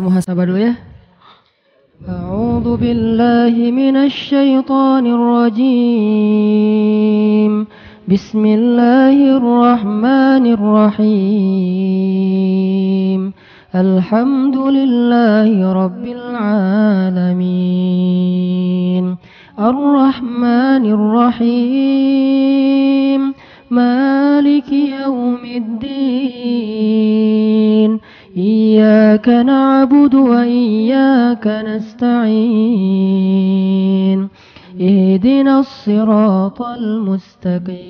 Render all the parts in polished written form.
muhasabah dulu ya. A'udzu billahi minasy syaithanir rajim. Bismillahirrahmanirrahim. Alhamdulillahi rabbil alamin. Ar-Rahmanir Rahim. Maliki yaumiddin. Iyyaka na'budu wa iyyaka nasta'in. Ihdinas siratal mustaqim.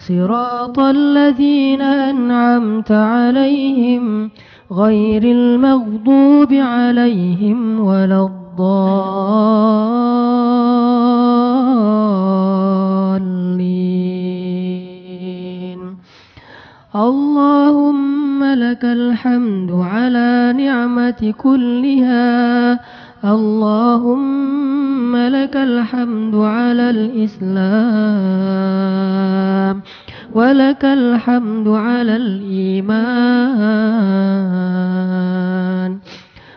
Siratal ladzina an'amta 'alaihim ghairil maghdubi 'alaihim waladdallin. Allahumma lakal hamdu ala ni'mati kulliha. Allahumma lakal hamdu ala al-islam. Walakal hamdu ala al-iman.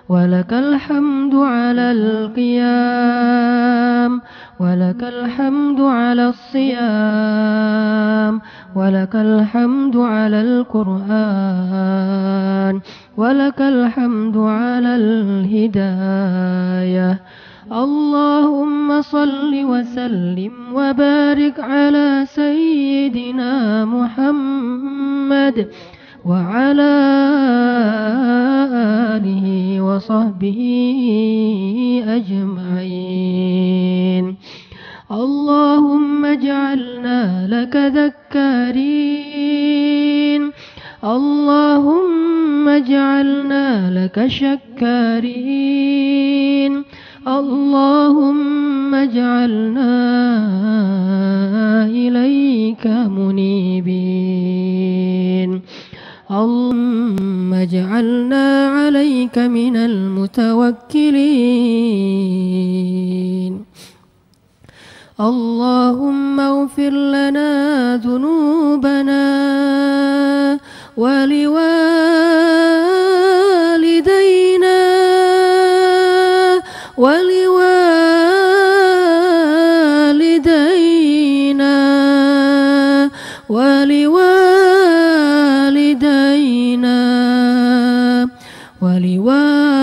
Walakal hamdu ala al-qiyam. Walakal hamdu ala al-siyam. Walakal hamdu ala al-Qur'an. Walakal hamdu ala al-hidayah. Allahumma salli wa sallim wa barik ala sayyidina Muhammad wa ala alihi wa sahbihi ajma'in. Allahumma ij'alna laka dhakkarin. Allahumma ij'alna laka syakkarin. Allahumma ij'alna ilaika munibin. Allahumma ij'alna 'alaika minal mutawakkilin. Allahumma ighfir lana dhunubana wa liwalidayna ولوالدينا ولوالدينا ولوالدينا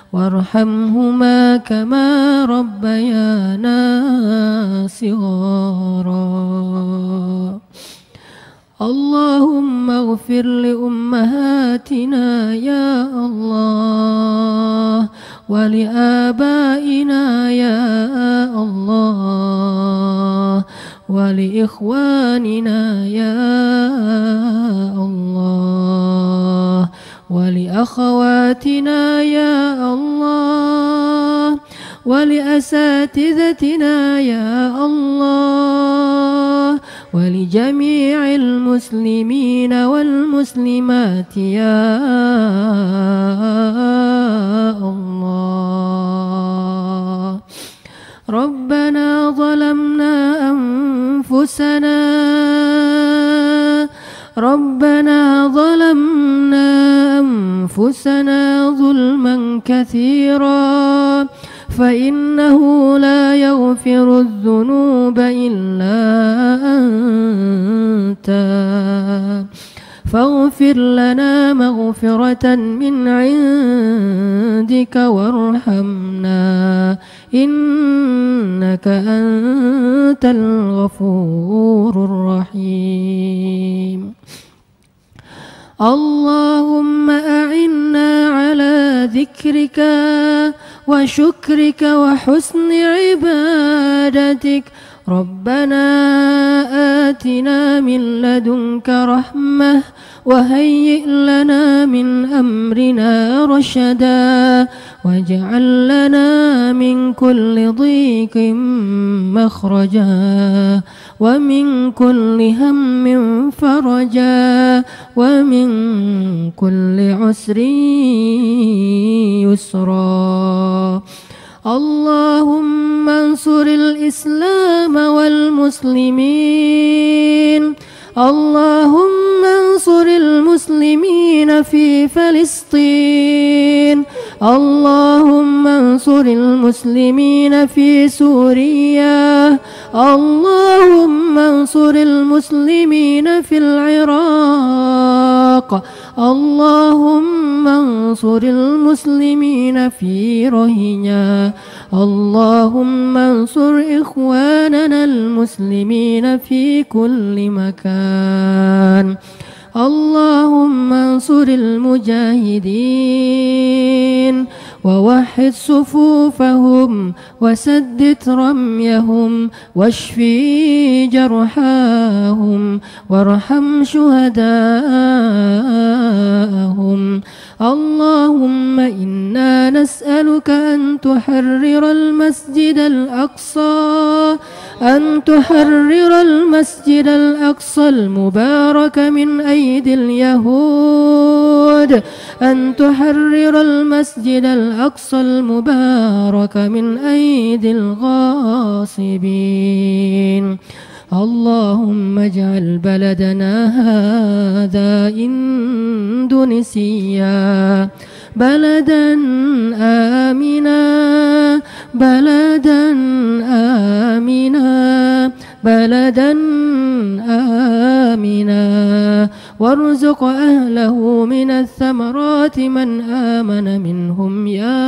وارحمهما كما ربيانا صغارا. اللهم اغفر لأمهاتنا يا الله ولآبائنا يا الله ولإخواننا يا الله ولأخواتنا يا الله ولأساتذتنا يا الله ولجميع المسلمين والمسلمات يا الله. ربنا ظلمنا أنفسنا ظلما كثيرا فإنه لا يغفر الذنوب إلا أنت فاغفر لنا مغفرة من عندك وارحمنا إنك أنت الغفور الرحيم. اللهم أعنا على ذكرك وشكرك وحسن عبادتك. ربنا آتنا من لدنك رحمة وهيئ لنا من أمرنا رشدا واجعل لنا من كل ضيق مخرجا ومن كل هم فرجا ومن كل عسر يسرا. اللهم انصر الإسلام والمسلمين. اللهم انصر المسلمين في فلسطين اللهم انصر المسلمين في سوريا اللهم انصر المسلمين في العراق اللهم انصر المسلمين في روهينيا اللهم انصر إخواننا المسلمين في كل مكان اللهم انصر المجاهدين ووحد صفوفهم وسدد رميهم واشفي جرحاهم وارحم شهداءهم اللهم إنا نسألك أن تحرر المسجد الأقصى المبارك من أيدي اليهود أن تحرر المسجد الأقصى المبارك من أيدي الغاصبين اللهم اجعل بلدنا هذا إندونيسيا بلدا آمنا وارزق أهله من الثمرات من آمن منهم يا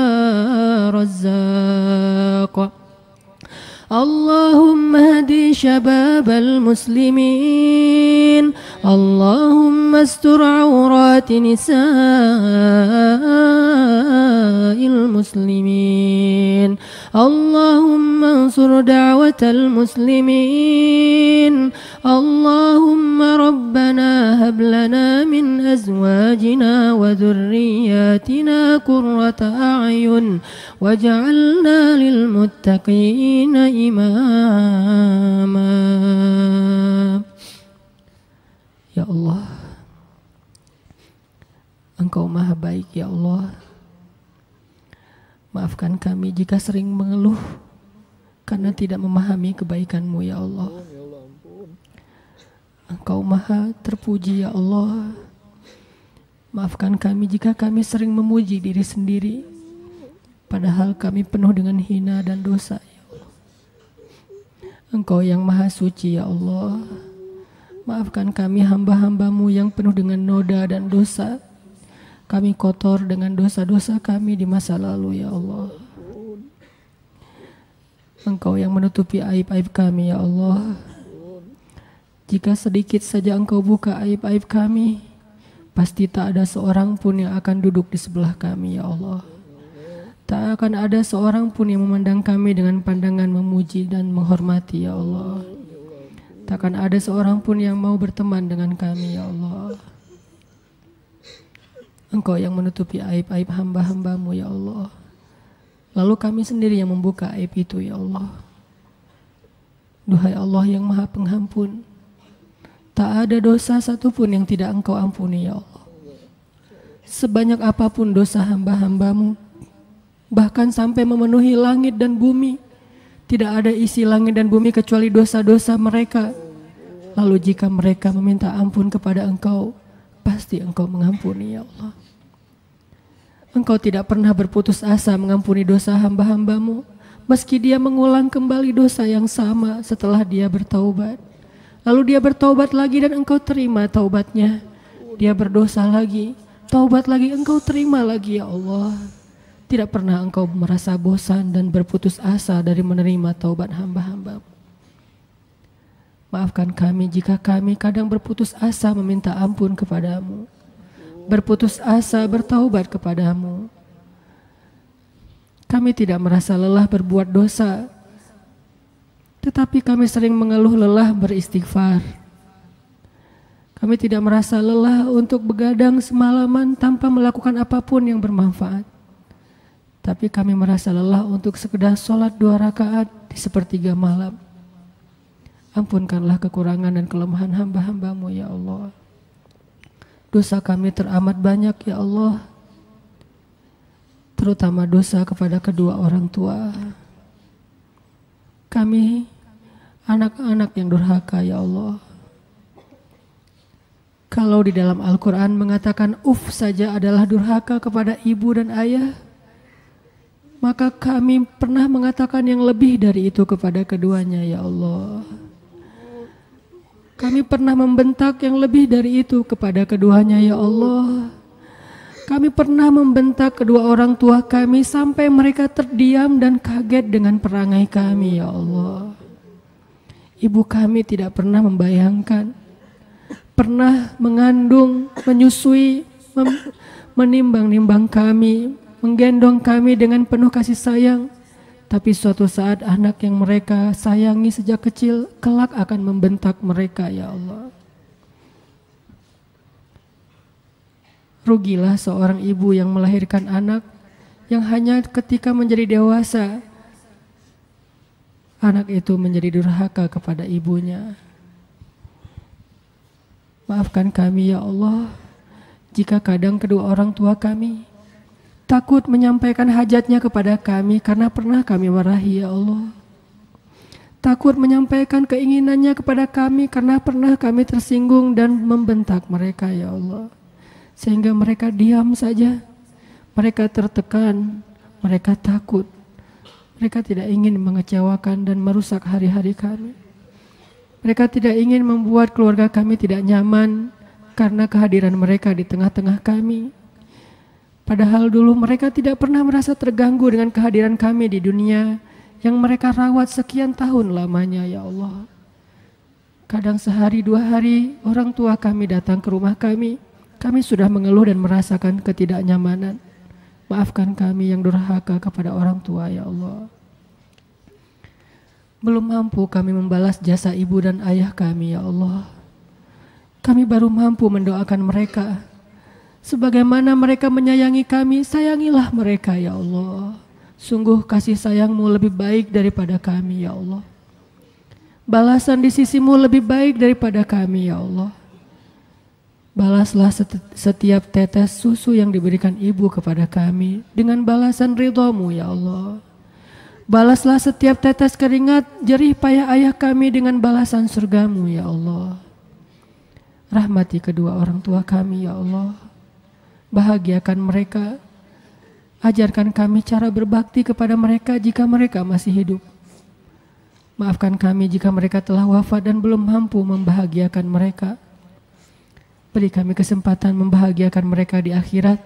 رزاق اللهم اهد شباب المسلمين اللهم استر عورات نساء المسلمين اللهم انصر دعوة المسلمين اللهم ربنا هب لنا من أزواجنا وذرياتنا قرة أعين واجعلنا للمتقين إماما. Ya Allah, Engkau maha baik ya Allah. Maafkan kami jika sering mengeluh karena tidak memahami kebaikan-Mu ya Allah. Engkau maha terpuji ya Allah. Maafkan kami jika kami sering memuji diri sendiri, padahal kami penuh dengan hina dan dosa ya Allah. Engkau yang maha suci ya Allah. Maafkan kami hamba-hamba-Mu yang penuh dengan noda dan dosa. Kami kotor dengan dosa-dosa kami di masa lalu ya Allah. Engkau yang menutupi aib-aib kami ya Allah. Jika sedikit saja Engkau buka aib-aib kami, pasti tak ada seorang pun yang akan duduk di sebelah kami ya Allah. Tak akan ada seorang pun yang memandang kami dengan pandangan memuji dan menghormati ya Allah. Takkan ada seorang pun yang mau berteman dengan kami ya Allah. Engkau yang menutupi aib-aib hamba-hamba-Mu ya Allah. Lalu kami sendiri yang membuka aib itu ya Allah. Duhai Allah yang maha pengampun, tak ada dosa satupun yang tidak Engkau ampuni ya Allah. Sebanyak apapun dosa hamba-hamba-Mu, bahkan sampai memenuhi langit dan bumi, tidak ada isi langit dan bumi kecuali dosa-dosa mereka. Lalu jika mereka meminta ampun kepada Engkau, pasti Engkau mengampuni ya Allah. Engkau tidak pernah berputus asa mengampuni dosa hamba-hamba-Mu, meski dia mengulang kembali dosa yang sama setelah dia bertaubat. Lalu dia bertaubat lagi dan Engkau terima taubatnya. Dia berdosa lagi, taubat lagi, Engkau terima lagi ya Allah. Tidak pernah Engkau merasa bosan dan berputus asa dari menerima taubat hamba-hamba-Mu. Maafkan kami jika kami kadang berputus asa meminta ampun kepadamu, berputus asa bertaubat kepadamu. Kami tidak merasa lelah berbuat dosa, tetapi kami sering mengeluh lelah beristighfar. Kami tidak merasa lelah untuk begadang semalaman tanpa melakukan apapun yang bermanfaat. Tapi kami merasa lelah untuk sekedar sholat 2 rakaat di sepertiga malam. Ampunkanlah kekurangan dan kelemahan hamba-hamba-Mu ya Allah. Dosa kami teramat banyak ya Allah, terutama dosa kepada kedua orang tua. Kami anak-anak yang durhaka ya Allah. Kalau di dalam Al-Quran mengatakan saja adalah durhaka kepada ibu dan ayah, maka kami pernah mengatakan yang lebih dari itu kepada keduanya, ya Allah. Kami pernah membentak yang lebih dari itu kepada keduanya, ya Allah. Kami pernah membentak kedua orang tua kami sampai mereka terdiam dan kaget dengan perangai kami, ya Allah. Ibu kami tidak pernah membayangkan, pernah mengandung, menyusui, menimbang-nimbang kami, menggendong kami dengan penuh kasih sayang. Tapi suatu saat anak yang mereka sayangi sejak kecil kelak akan membentak mereka, ya Allah. Rugilah seorang ibu yang melahirkan anak yang hanya ketika menjadi dewasa anak itu menjadi durhaka kepada ibunya. Maafkan kami, ya Allah, jika kadang kedua orang tua kami takut menyampaikan hajatnya kepada kami karena pernah kami marahi, ya Allah. Takut menyampaikan keinginannya kepada kami karena pernah kami tersinggung dan membentak mereka, ya Allah. Sehingga mereka diam saja, mereka tertekan, mereka takut, mereka tidak ingin mengecewakan dan merusak hari-hari kami. Mereka tidak ingin membuat keluarga kami tidak nyaman karena kehadiran mereka di tengah-tengah kami. Padahal dulu mereka tidak pernah merasa terganggu dengan kehadiran kami di dunia yang mereka rawat sekian tahun lamanya, ya Allah. Kadang sehari dua hari orang tua kami datang ke rumah kami sudah mengeluh dan merasakan ketidaknyamanan. Maafkan kami yang durhaka kepada orang tua, ya Allah. Belum mampu kami membalas jasa ibu dan ayah kami, ya Allah. Kami baru mampu mendoakan mereka. Sebagaimana mereka menyayangi kami, sayangilah mereka, ya Allah. Sungguh kasih sayang-Mu lebih baik daripada kami, ya Allah. Balasan di sisi-Mu lebih baik daripada kami, ya Allah. Balaslah setiap tetes susu yang diberikan ibu kepada kami dengan balasan ridha-Mu, ya Allah. Balaslah setiap tetes keringat jerih payah ayah kami dengan balasan surga-Mu, ya Allah. Rahmati kedua orang tua kami, ya Allah. Bahagiakan mereka. Ajarkan kami cara berbakti kepada mereka jika mereka masih hidup. Maafkan kami jika mereka telah wafat dan belum mampu membahagiakan mereka. Beri kami kesempatan membahagiakan mereka di akhirat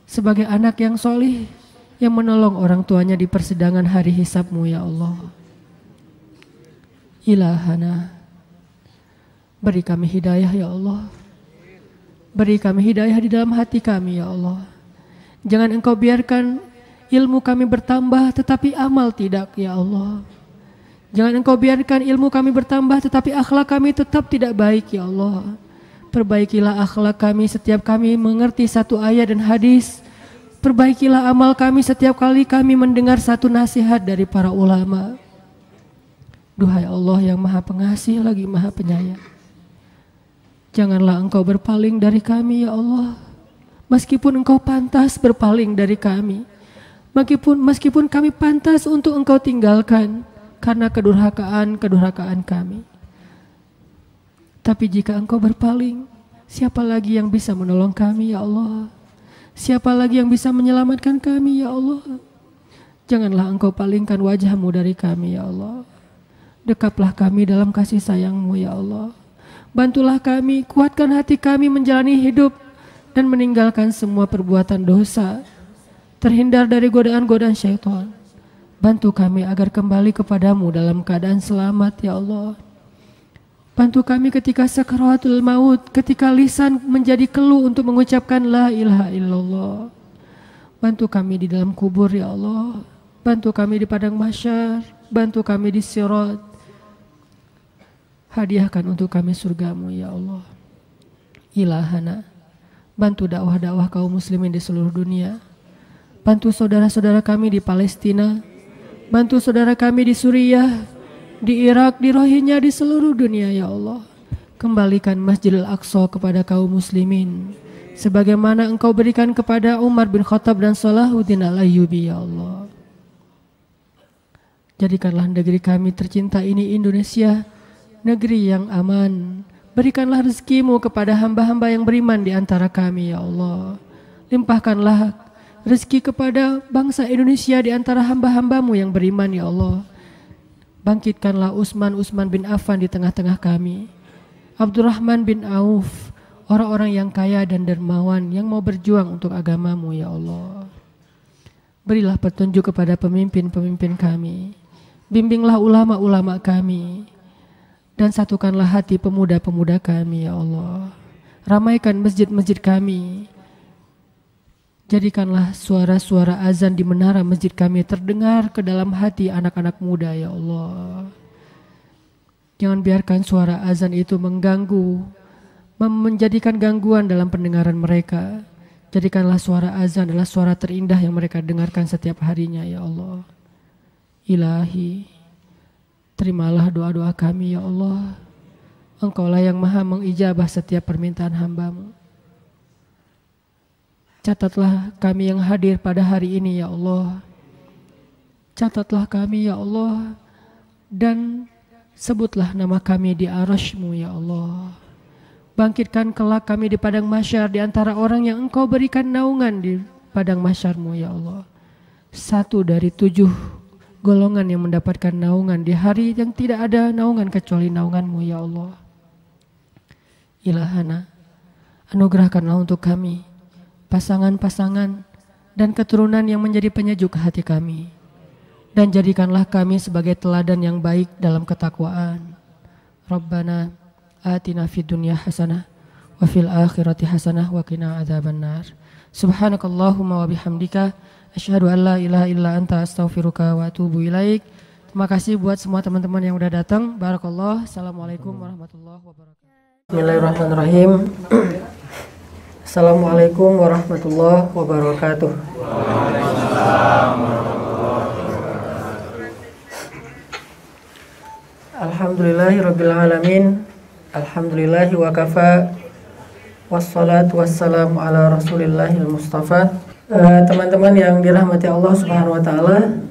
sebagai anak yang solih yang menolong orang tuanya di persidangan hari hisab-Mu, ya Allah. Ilahana, beri kami hidayah, ya Allah. Beri kami hidayah di dalam hati kami, ya Allah. Jangan Engkau biarkan ilmu kami bertambah tetapi amal tidak, ya Allah. Jangan Engkau biarkan ilmu kami bertambah tetapi akhlak kami tetap tidak baik, ya Allah. Perbaikilah akhlak kami setiap kami mengerti satu ayat dan hadis. Perbaikilah amal kami setiap kali kami mendengar satu nasihat dari para ulama. Duhai Allah yang Maha Pengasih lagi Maha Penyayang, janganlah Engkau berpaling dari kami, ya Allah. Meskipun Engkau pantas berpaling dari kami, meskipun kami pantas untuk Engkau tinggalkan karena kedurhakaan kami. Tapi jika Engkau berpaling, siapa lagi yang bisa menolong kami, ya Allah? Siapa lagi yang bisa menyelamatkan kami, ya Allah? Janganlah Engkau palingkan wajah-Mu dari kami, ya Allah. Dekaplah kami dalam kasih sayang-Mu, ya Allah. Bantulah kami, kuatkan hati kami menjalani hidup dan meninggalkan semua perbuatan dosa, terhindar dari godaan-godaan syaitan. Bantu kami agar kembali kepadamu dalam keadaan selamat, ya Allah. Bantu kami ketika sakaratul maut, ketika lisan menjadi keluh untuk mengucapkan la ilaha illallah. Bantu kami di dalam kubur, ya Allah. Bantu kami di padang mahsyar, bantu kami di sirat. Hadiahkan untuk kami surga-Mu, ya Allah. Ilahana, bantu dakwah-dakwah kaum muslimin di seluruh dunia. Bantu saudara-saudara kami di Palestina. Bantu saudara kami di Suriah, di Irak, di Rohingya, di seluruh dunia, ya Allah. Kembalikan Masjidil Aqsa kepada kaum muslimin sebagaimana Engkau berikan kepada Umar bin Khattab dan Salahuddin Al-Ayyubi, ya Allah. Jadikanlah negeri kami tercinta ini Indonesia negeri yang aman, Berikanlah rezekimu kepada hamba-hamba yang beriman di antara kami, ya Allah. Limpahkanlah rezeki kepada bangsa Indonesia di antara hamba-hambamu yang beriman, ya Allah. Bangkitkanlah Utsman bin Affan di tengah-tengah kami. Abdurrahman bin Auf, orang-orang yang kaya dan dermawan yang mau berjuang untuk agamamu, ya Allah. Berilah petunjuk kepada pemimpin-pemimpin kami. Bimbinglah ulama-ulama kami. Dan satukanlah hati pemuda-pemuda kami, ya Allah. Ramaikan masjid-masjid kami. Jadikanlah suara-suara azan di menara masjid kami terdengar ke dalam hati anak-anak muda, ya Allah. Jangan biarkan suara azan itu mengganggu, menjadikan gangguan dalam pendengaran mereka. Jadikanlah suara azan adalah suara terindah yang mereka dengarkan setiap harinya, ya Allah. Ilahi, terimalah doa-doa kami, ya Allah. Engkaulah yang maha mengijabah setiap permintaan hamba-Mu. Catatlah kami yang hadir pada hari ini, ya Allah. Catatlah kami, ya Allah. Dan sebutlah nama kami di arasy-Mu, ya Allah. Bangkitkan kelak kami di padang mahsyar di antara orang yang Engkau berikan naungan di padang mahsyar-Mu, ya Allah. 1 dari 7 golongan yang mendapatkan naungan di hari yang tidak ada naungan kecuali naungan-Mu, ya Allah. Ilahana, anugerahkanlah untuk kami pasangan-pasangan dan keturunan yang menjadi penyejuk hati kami. Dan jadikanlah kami sebagai teladan yang baik dalam ketakwaan. Rabbana atina fid dunya hasanah wa fil akhirati hasanah wa qina adzabannar. Subhanakallahumma wa bihamdika asyhadu an la ilaha illa anta astaghfiruka wa atubu ilaik. Terima kasih buat semua teman-teman yang udah datang. Barakallah. Assalamualaikum warahmatullahi wabarakatuh. Bismillahirrahmanirrahim. Assalamualaikum warahmatullahi wabarakatuh. Alhamdulillahirabbil alamin. Alhamdulillahi wa kafa. Wassalatu wassalamu ala Rasulillahil Mustafa. Teman-teman yang dirahmati Allah Subhanahu wa taala.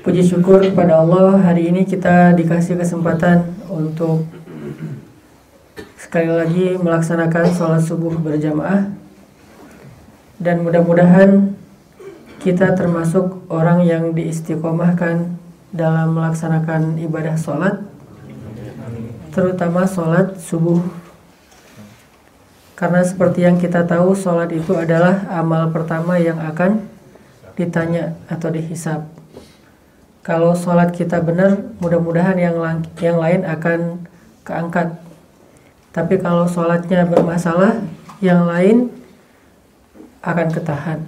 Puji syukur kepada Allah, hari ini kita dikasih kesempatan untuk sekali lagi melaksanakan sholat subuh berjamaah. Dan mudah-mudahan kita termasuk orang yang diistiqomahkan dalam melaksanakan ibadah sholat, terutama sholat subuh. Karena seperti yang kita tahu, sholat itu adalah amal pertama yang akan ditanya atau dihisab. Kalau sholat kita benar, mudah-mudahan yang lain akan keangkat. Tapi kalau sholatnya bermasalah, yang lain akan ketahan.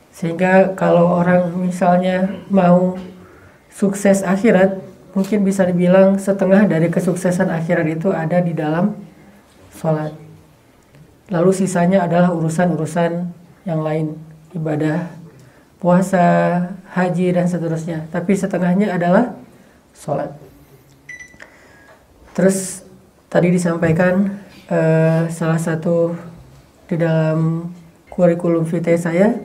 Sehingga kalau orang misalnya mau sukses akhirat, mungkin bisa dibilang setengah dari kesuksesan akhirat itu ada di dalam sholat. Lalu sisanya adalah urusan-urusan yang lain, ibadah, puasa, haji, dan seterusnya. Tapi setengahnya adalah sholat. Terus tadi disampaikan salah satu di dalam kurikulum vitae saya,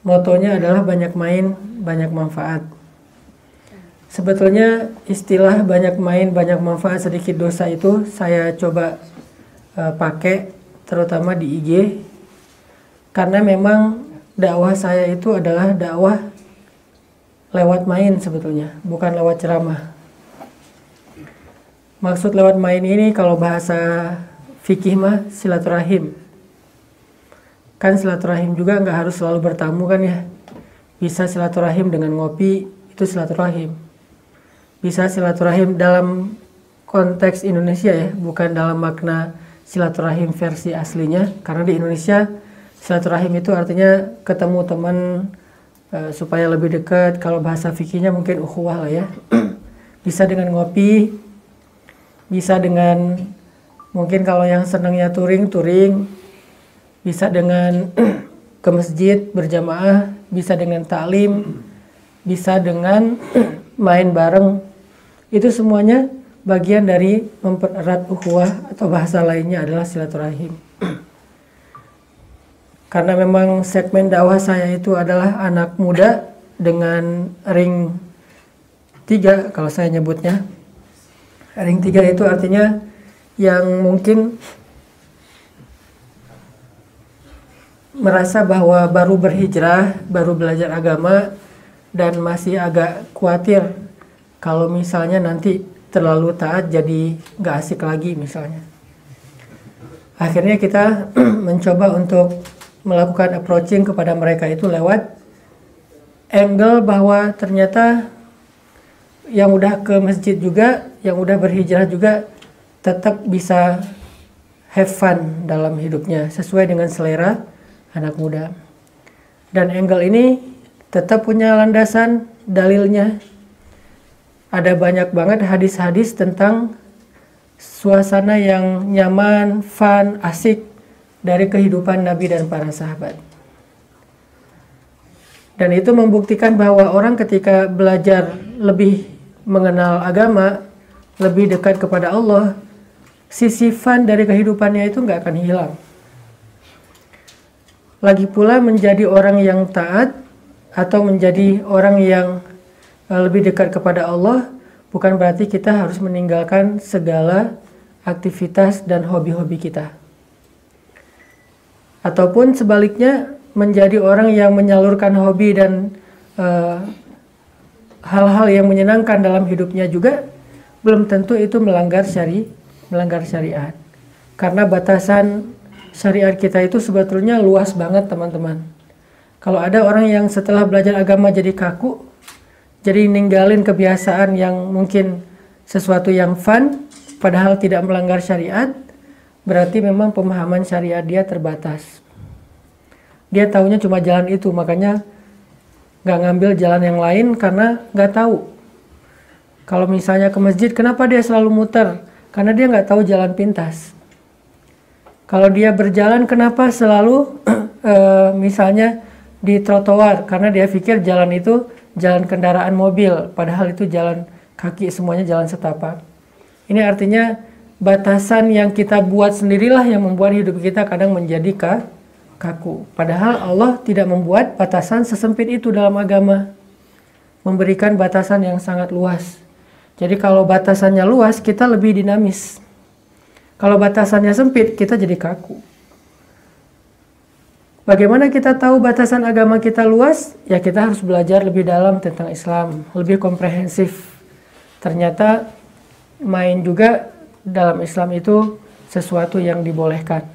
motonya adalah banyak main, banyak manfaat. Sebetulnya istilah banyak main, banyak manfaat, sedikit dosa itu saya coba pakai terutama di IG, karena memang dakwah saya itu adalah dakwah lewat main sebetulnya, bukan lewat ceramah. Maksud lewat main ini kalau bahasa fikih mah silaturahim. Kan silaturahim juga nggak harus selalu bertamu kan ya. Bisa silaturahim dengan ngopi, itu silaturahim. Bisa silaturahim dalam konteks Indonesia ya, bukan dalam makna silaturahim versi aslinya. Karena di Indonesia silaturahim itu artinya ketemu teman supaya lebih dekat. Kalau bahasa fikihnya mungkin ukhuwah lah ya. Bisa dengan ngopi, bisa dengan mungkin kalau yang senangnya touring, bisa dengan ke masjid berjamaah, bisa dengan taklim, bisa dengan main bareng. Itu semuanya bagian dari mempererat ukhuwah, atau bahasa lainnya adalah silaturahim. Karena memang segmen dakwah saya itu adalah anak muda dengan ring 30 3 kalau saya nyebutnya. Ring 3 itu artinya yang mungkin merasa bahwa baru berhijrah, baru belajar agama, dan masih agak khawatir kalau misalnya nanti terlalu taat jadi nggak asik lagi misalnya. Akhirnya kita mencoba untuk melakukan approaching kepada mereka itu lewat angle bahwa ternyata yang udah ke masjid juga, yang udah berhijrah juga tetap bisa have fun dalam hidupnya sesuai dengan selera anak muda. Dan angle ini tetap punya landasan dalilnya. Ada banyak banget hadis-hadis tentang suasana yang nyaman, fun, asik dari kehidupan Nabi dan para sahabat. Dan itu membuktikan bahwa orang ketika belajar lebih mengenal agama, lebih dekat kepada Allah, sisi fun dari kehidupannya itu nggak akan hilang. Lagi pula menjadi orang yang taat atau menjadi orang yang lebih dekat kepada Allah bukan berarti kita harus meninggalkan segala aktivitas dan hobi-hobi kita. Ataupun sebaliknya menjadi orang yang menyalurkan hobi dan hal-hal yang menyenangkan dalam hidupnya juga belum tentu itu melanggar syariat. Karena batasan syariat kita itu sebetulnya luas banget teman-teman. Kalau ada orang yang setelah belajar agama jadi kaku, jadi ninggalin kebiasaan yang mungkin sesuatu yang fun, padahal tidak melanggar syariat, berarti memang pemahaman syariat dia terbatas. Dia taunya cuma jalan itu, makanya nggak ngambil jalan yang lain karena nggak tahu. Kalau misalnya ke masjid, kenapa dia selalu muter? Karena dia nggak tahu jalan pintas. Kalau dia berjalan, kenapa selalu misalnya di trotoar? Karena dia pikir jalan itu jalan kendaraan mobil, padahal itu jalan kaki, semuanya jalan setapak. Ini artinya batasan yang kita buat sendirilah yang membuat hidup kita kadang menjadi kaku. Padahal Allah tidak membuat batasan sesempit itu dalam agama. Memberikan batasan yang sangat luas. Jadi kalau batasannya luas, kita lebih dinamis. Kalau batasannya sempit, kita jadi kaku. Bagaimana kita tahu batasan agama kita luas? Ya kita harus belajar lebih dalam tentang Islam, lebih komprehensif. Ternyata main juga dalam Islam itu sesuatu yang dibolehkan.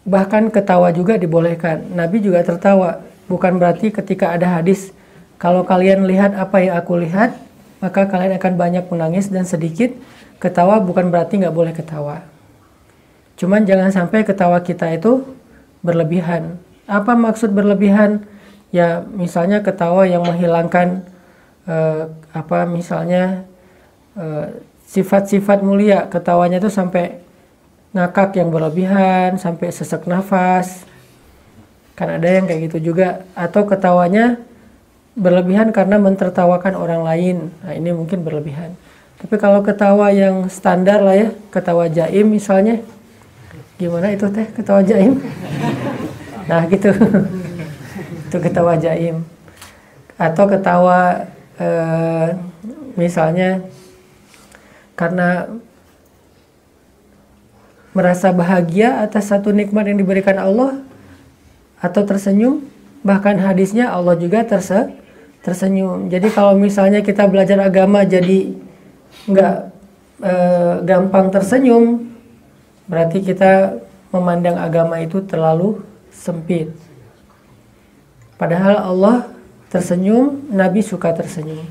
Bahkan ketawa juga dibolehkan. Nabi juga tertawa. Bukan berarti ketika ada hadis, kalau kalian lihat apa yang aku lihat, maka kalian akan banyak menangis dan sedikit ketawa, bukan berarti nggak boleh ketawa. Cuman jangan sampai ketawa kita itu berlebihan. Apa maksud berlebihan? Ya misalnya ketawa yang menghilangkan sifat-sifat mulia. Ketawanya itu sampai ngakak yang berlebihan, sampai sesak nafas. Kan ada yang kayak gitu juga. Atau ketawanya berlebihan karena mentertawakan orang lain. Nah ini mungkin berlebihan. Tapi kalau ketawa yang standar lah ya, ketawa jaim misalnya. Gimana itu teh ketawa jaim? Nah gitu. Itu ketawa jaim. Atau ketawa misalnya karena merasa bahagia atas satu nikmat yang diberikan Allah, atau tersenyum. Bahkan hadisnya Allah juga tersenyum. Jadi kalau misalnya kita belajar agama jadi nggak gampang tersenyum, berarti kita memandang agama itu terlalu sempit. Padahal Allah tersenyum, Nabi suka tersenyum.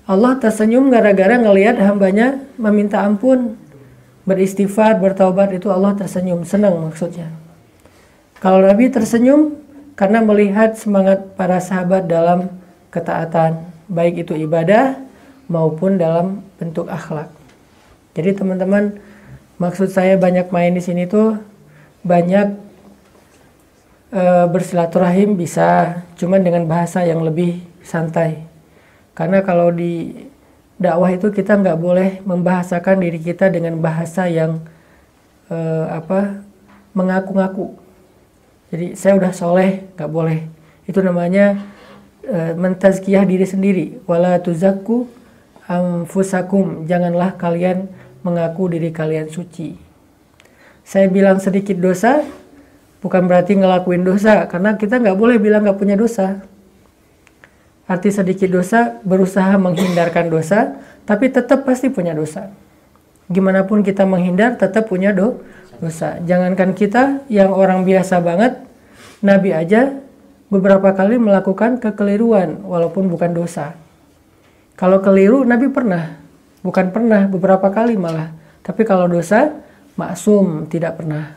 Allah tersenyum gara-gara ngelihat hambanya meminta ampun, beristighfar, bertaubat, itu Allah tersenyum, senang maksudnya. Kalau Nabi tersenyum karena melihat semangat para sahabat dalam ketaatan, baik itu ibadah maupun dalam bentuk akhlak. Jadi teman-teman, maksud saya banyak main di sini tuh banyak bersilaturahim bisa, cuman dengan bahasa yang lebih santai. Karena kalau di dakwah itu kita nggak boleh membahasakan diri kita dengan bahasa yang mengaku-ngaku. Jadi saya udah soleh, nggak boleh. Itu namanya mentazkiyah diri sendiri. Wala tuzakku anfusakum, janganlah kalian mengaku diri kalian suci. Saya bilang sedikit dosa bukan berarti ngelakuin dosa, karena kita nggak boleh bilang nggak punya dosa. Arti sedikit dosa berusaha menghindarkan dosa, tapi tetap pasti punya dosa. Gimana pun kita menghindar tetap punya dosa. Jangankan kita yang orang biasa banget, Nabi aja beberapa kali melakukan kekeliruan walaupun bukan dosa. Kalau keliru Nabi pernah, bukan pernah, beberapa kali malah. Tapi kalau dosa, maksum, tidak pernah.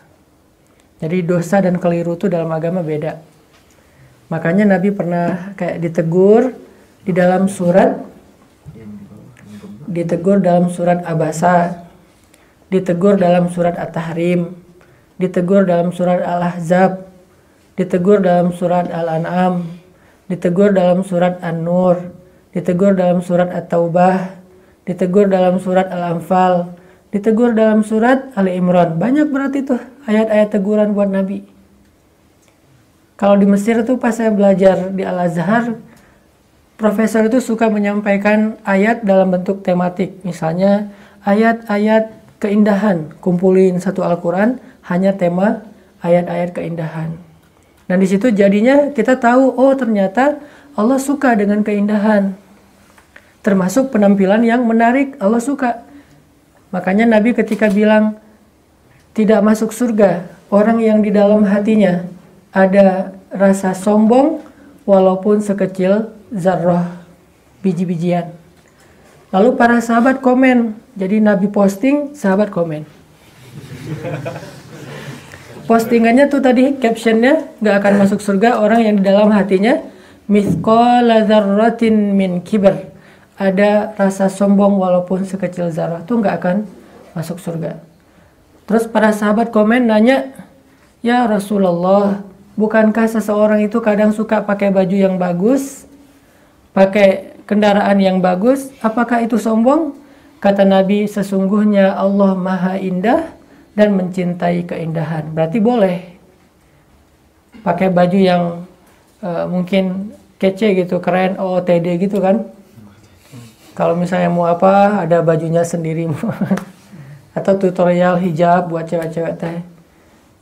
Jadi dosa dan keliru itu dalam agama beda. Makanya Nabi pernah kayak ditegur dalam surat Abasa, ditegur dalam surat At-Tahrim, ditegur dalam surat Al-Ahzab, ditegur dalam surat Al-An'am, ditegur dalam surat An-Nur, ditegur dalam surat At-Taubah, ditegur dalam surat Al-Anfal, ditegur dalam surat Ali Imran. Banyak berarti tuh ayat-ayat teguran buat Nabi. Kalau di Mesir tuh pas saya belajar di Al-Azhar, profesor itu suka menyampaikan ayat dalam bentuk tematik. Misalnya ayat-ayat keindahan, kumpulin satu Al-Quran hanya tema ayat-ayat keindahan. Dan di situ jadinya kita tahu, oh ternyata Allah suka dengan keindahan. Termasuk penampilan yang menarik, Allah suka. Makanya Nabi ketika bilang tidak masuk surga orang yang di dalam hatinya ada rasa sombong walaupun sekecil zarrah, biji-bijian. Lalu para sahabat komen. Jadi Nabi posting, sahabat komen. Postingannya tuh tadi captionnya, gak akan masuk surga orang yang di dalam hatinya mithqala dzarratin min kibr, ada rasa sombong walaupun sekecil zarah, tuh gak akan masuk surga. Terus para sahabat komen nanya, ya Rasulullah, bukankah seseorang itu kadang suka pakai baju yang bagus, pakai kendaraan yang bagus, apakah itu sombong? Kata Nabi, sesungguhnya Allah Maha Indah dan mencintai keindahan. Berarti boleh pakai baju yang mungkin kece gitu, keren, OOTD gitu kan. Kalau misalnya mau apa, ada bajunya sendiri. Atau tutorial hijab buat cewek-cewek teh.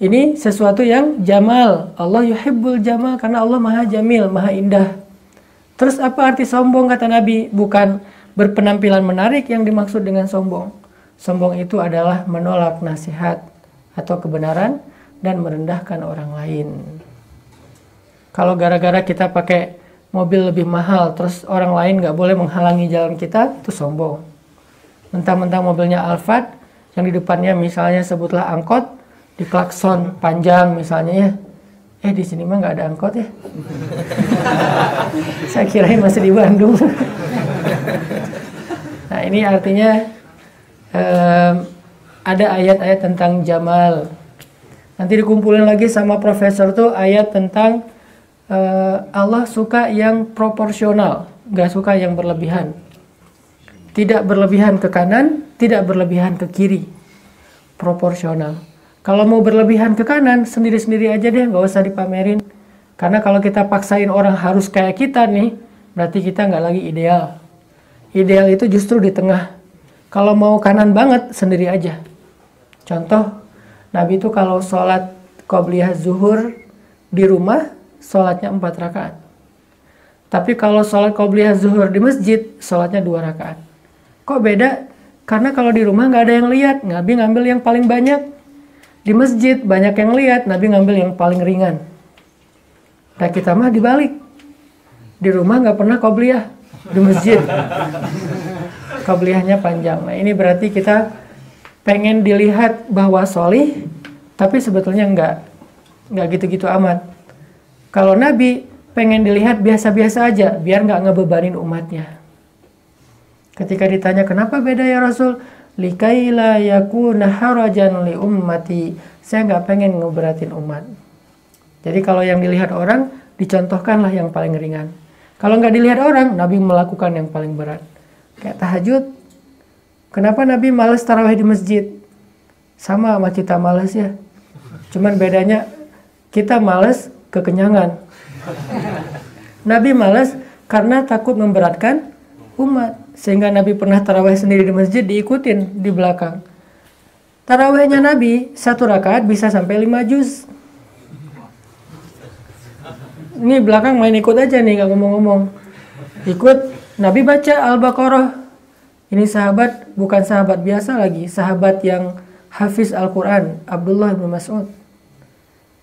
Ini sesuatu yang jamal. Allah yuhibbul jamal, karena Allah Maha Jamil, Maha Indah. Terus apa arti sombong kata Nabi? Bukan berpenampilan menarik yang dimaksud dengan sombong. Sombong itu adalah menolak nasihat atau kebenaran dan merendahkan orang lain. Kalau gara-gara kita pakai mobil lebih mahal, terus orang lain nggak boleh menghalangi jalan kita, itu sombong. Mentang-mentang mobilnya Alphard, yang di depannya misalnya sebutlah angkot, di klakson panjang misalnya ya. Di sini mah nggak ada angkot ya. Saya kirain masih di Bandung. Nah ini artinya ada ayat-ayat tentang jamal. Nanti dikumpulin lagi sama profesor tuh ayat tentang Allah suka yang proporsional, nggak suka yang berlebihan. Tidak berlebihan ke kanan, tidak berlebihan ke kiri. Proporsional. Kalau mau berlebihan ke kanan, sendiri-sendiri aja deh, nggak usah dipamerin. Karena kalau kita paksain orang harus kayak kita nih, berarti kita nggak lagi ideal. Ideal itu justru di tengah. Kalau mau kanan banget, sendiri aja. Contoh, Nabi itu kalau sholat qobliyah zuhur di rumah, sholatnya 4 rakaat. Tapi kalau sholat qobliyah zuhur di masjid, sholatnya 2 rakaat. Kok beda? Karena kalau di rumah nggak ada yang lihat, Nabi ngambil yang paling banyak. Di masjid banyak yang lihat, Nabi ngambil yang paling ringan. Nah kita mah dibalik. Di rumah nggak pernah qobliyah, di masjid qobliyahnya panjang. Nah ini berarti kita pengen dilihat bahwa solih, tapi sebetulnya nggak gitu-gitu amat. Kalau Nabi pengen dilihat biasa-biasa aja, biar nggak ngebebanin umatnya. Ketika ditanya kenapa beda ya Rasul, likaila yakuna harajan li ummati, saya nggak pengen ngeberatin umat. Jadi kalau yang dilihat orang, dicontohkanlah yang paling ringan. Kalau nggak dilihat orang, Nabi melakukan yang paling berat. Kayak tahajud. Kenapa Nabi malas tarawih di masjid? Sama kita malas ya. Cuman bedanya kita malas kekenyangan. Nabi malas karena takut memberatkan umat. Sehingga Nabi pernah tarawih sendiri di masjid, diikutin di belakang. Tarawihnya Nabi, 1 rakaat bisa sampai 5 juz. Ini belakang main ikut aja nih, gak ngomong-ngomong. Ikut, Nabi baca Al-Baqarah. Ini sahabat, bukan sahabat biasa lagi, sahabat yang hafiz Al-Quran, Abdullah bin Mas'ud.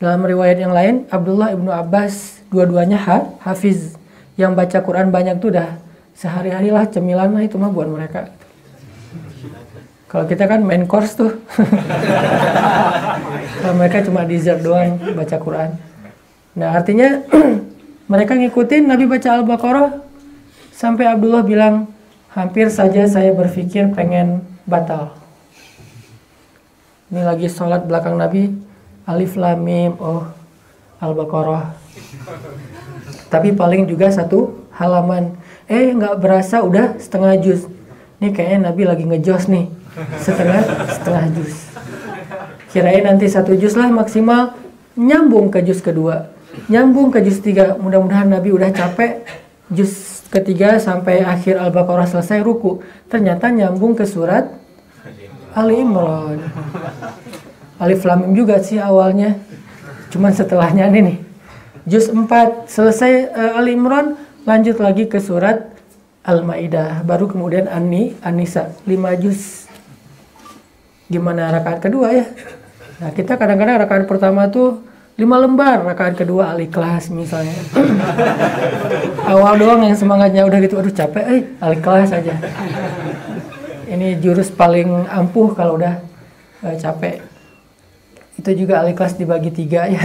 Dalam riwayat yang lain, Abdullah bin Abbas, dua-duanya hafiz. Yang baca Quran banyak tuh dah sehari-hari lah, cemilan lah itu mah buat mereka. Kalau kita kan main course tuh. Kalau mereka cuma dessert doang baca Quran. Nah artinya mereka ngikutin Nabi baca Al-Baqarah sampai Abdullah bilang, hampir saja saya berpikir pengen batal. Ini lagi sholat belakang Nabi, Alif Lam Mim, oh Al-Baqarah. Tapi paling juga 1 halaman. Nggak berasa udah setengah juz. Ini kayaknya Nabi lagi ngejos nih. Setengah juz. Kirain nanti 1 juz lah maksimal, nyambung ke juz kedua, nyambung ke juz 3. Mudah-mudahan Nabi udah capek, juz ketiga sampai akhir Al-Baqarah selesai ruku. Ternyata nyambung ke surat Ali Imran. Alif Lam Mim juga sih awalnya, cuman setelahnya nih juz 4 selesai Ali Imran, lanjut lagi ke surat Al-Maidah, baru kemudian An-Nisa 5 juz. Gimana rakaat kedua ya? Nah kita kadang-kadang rakaat pertama tuh 5 lembar, rakaat kedua Al-Ikhlas misalnya. Awal doang yang semangatnya udah gitu, aduh capek, Al-Ikhlas aja. Ini jurus paling ampuh kalau udah capek. Itu juga Al-Ikhlas dibagi 3 ya.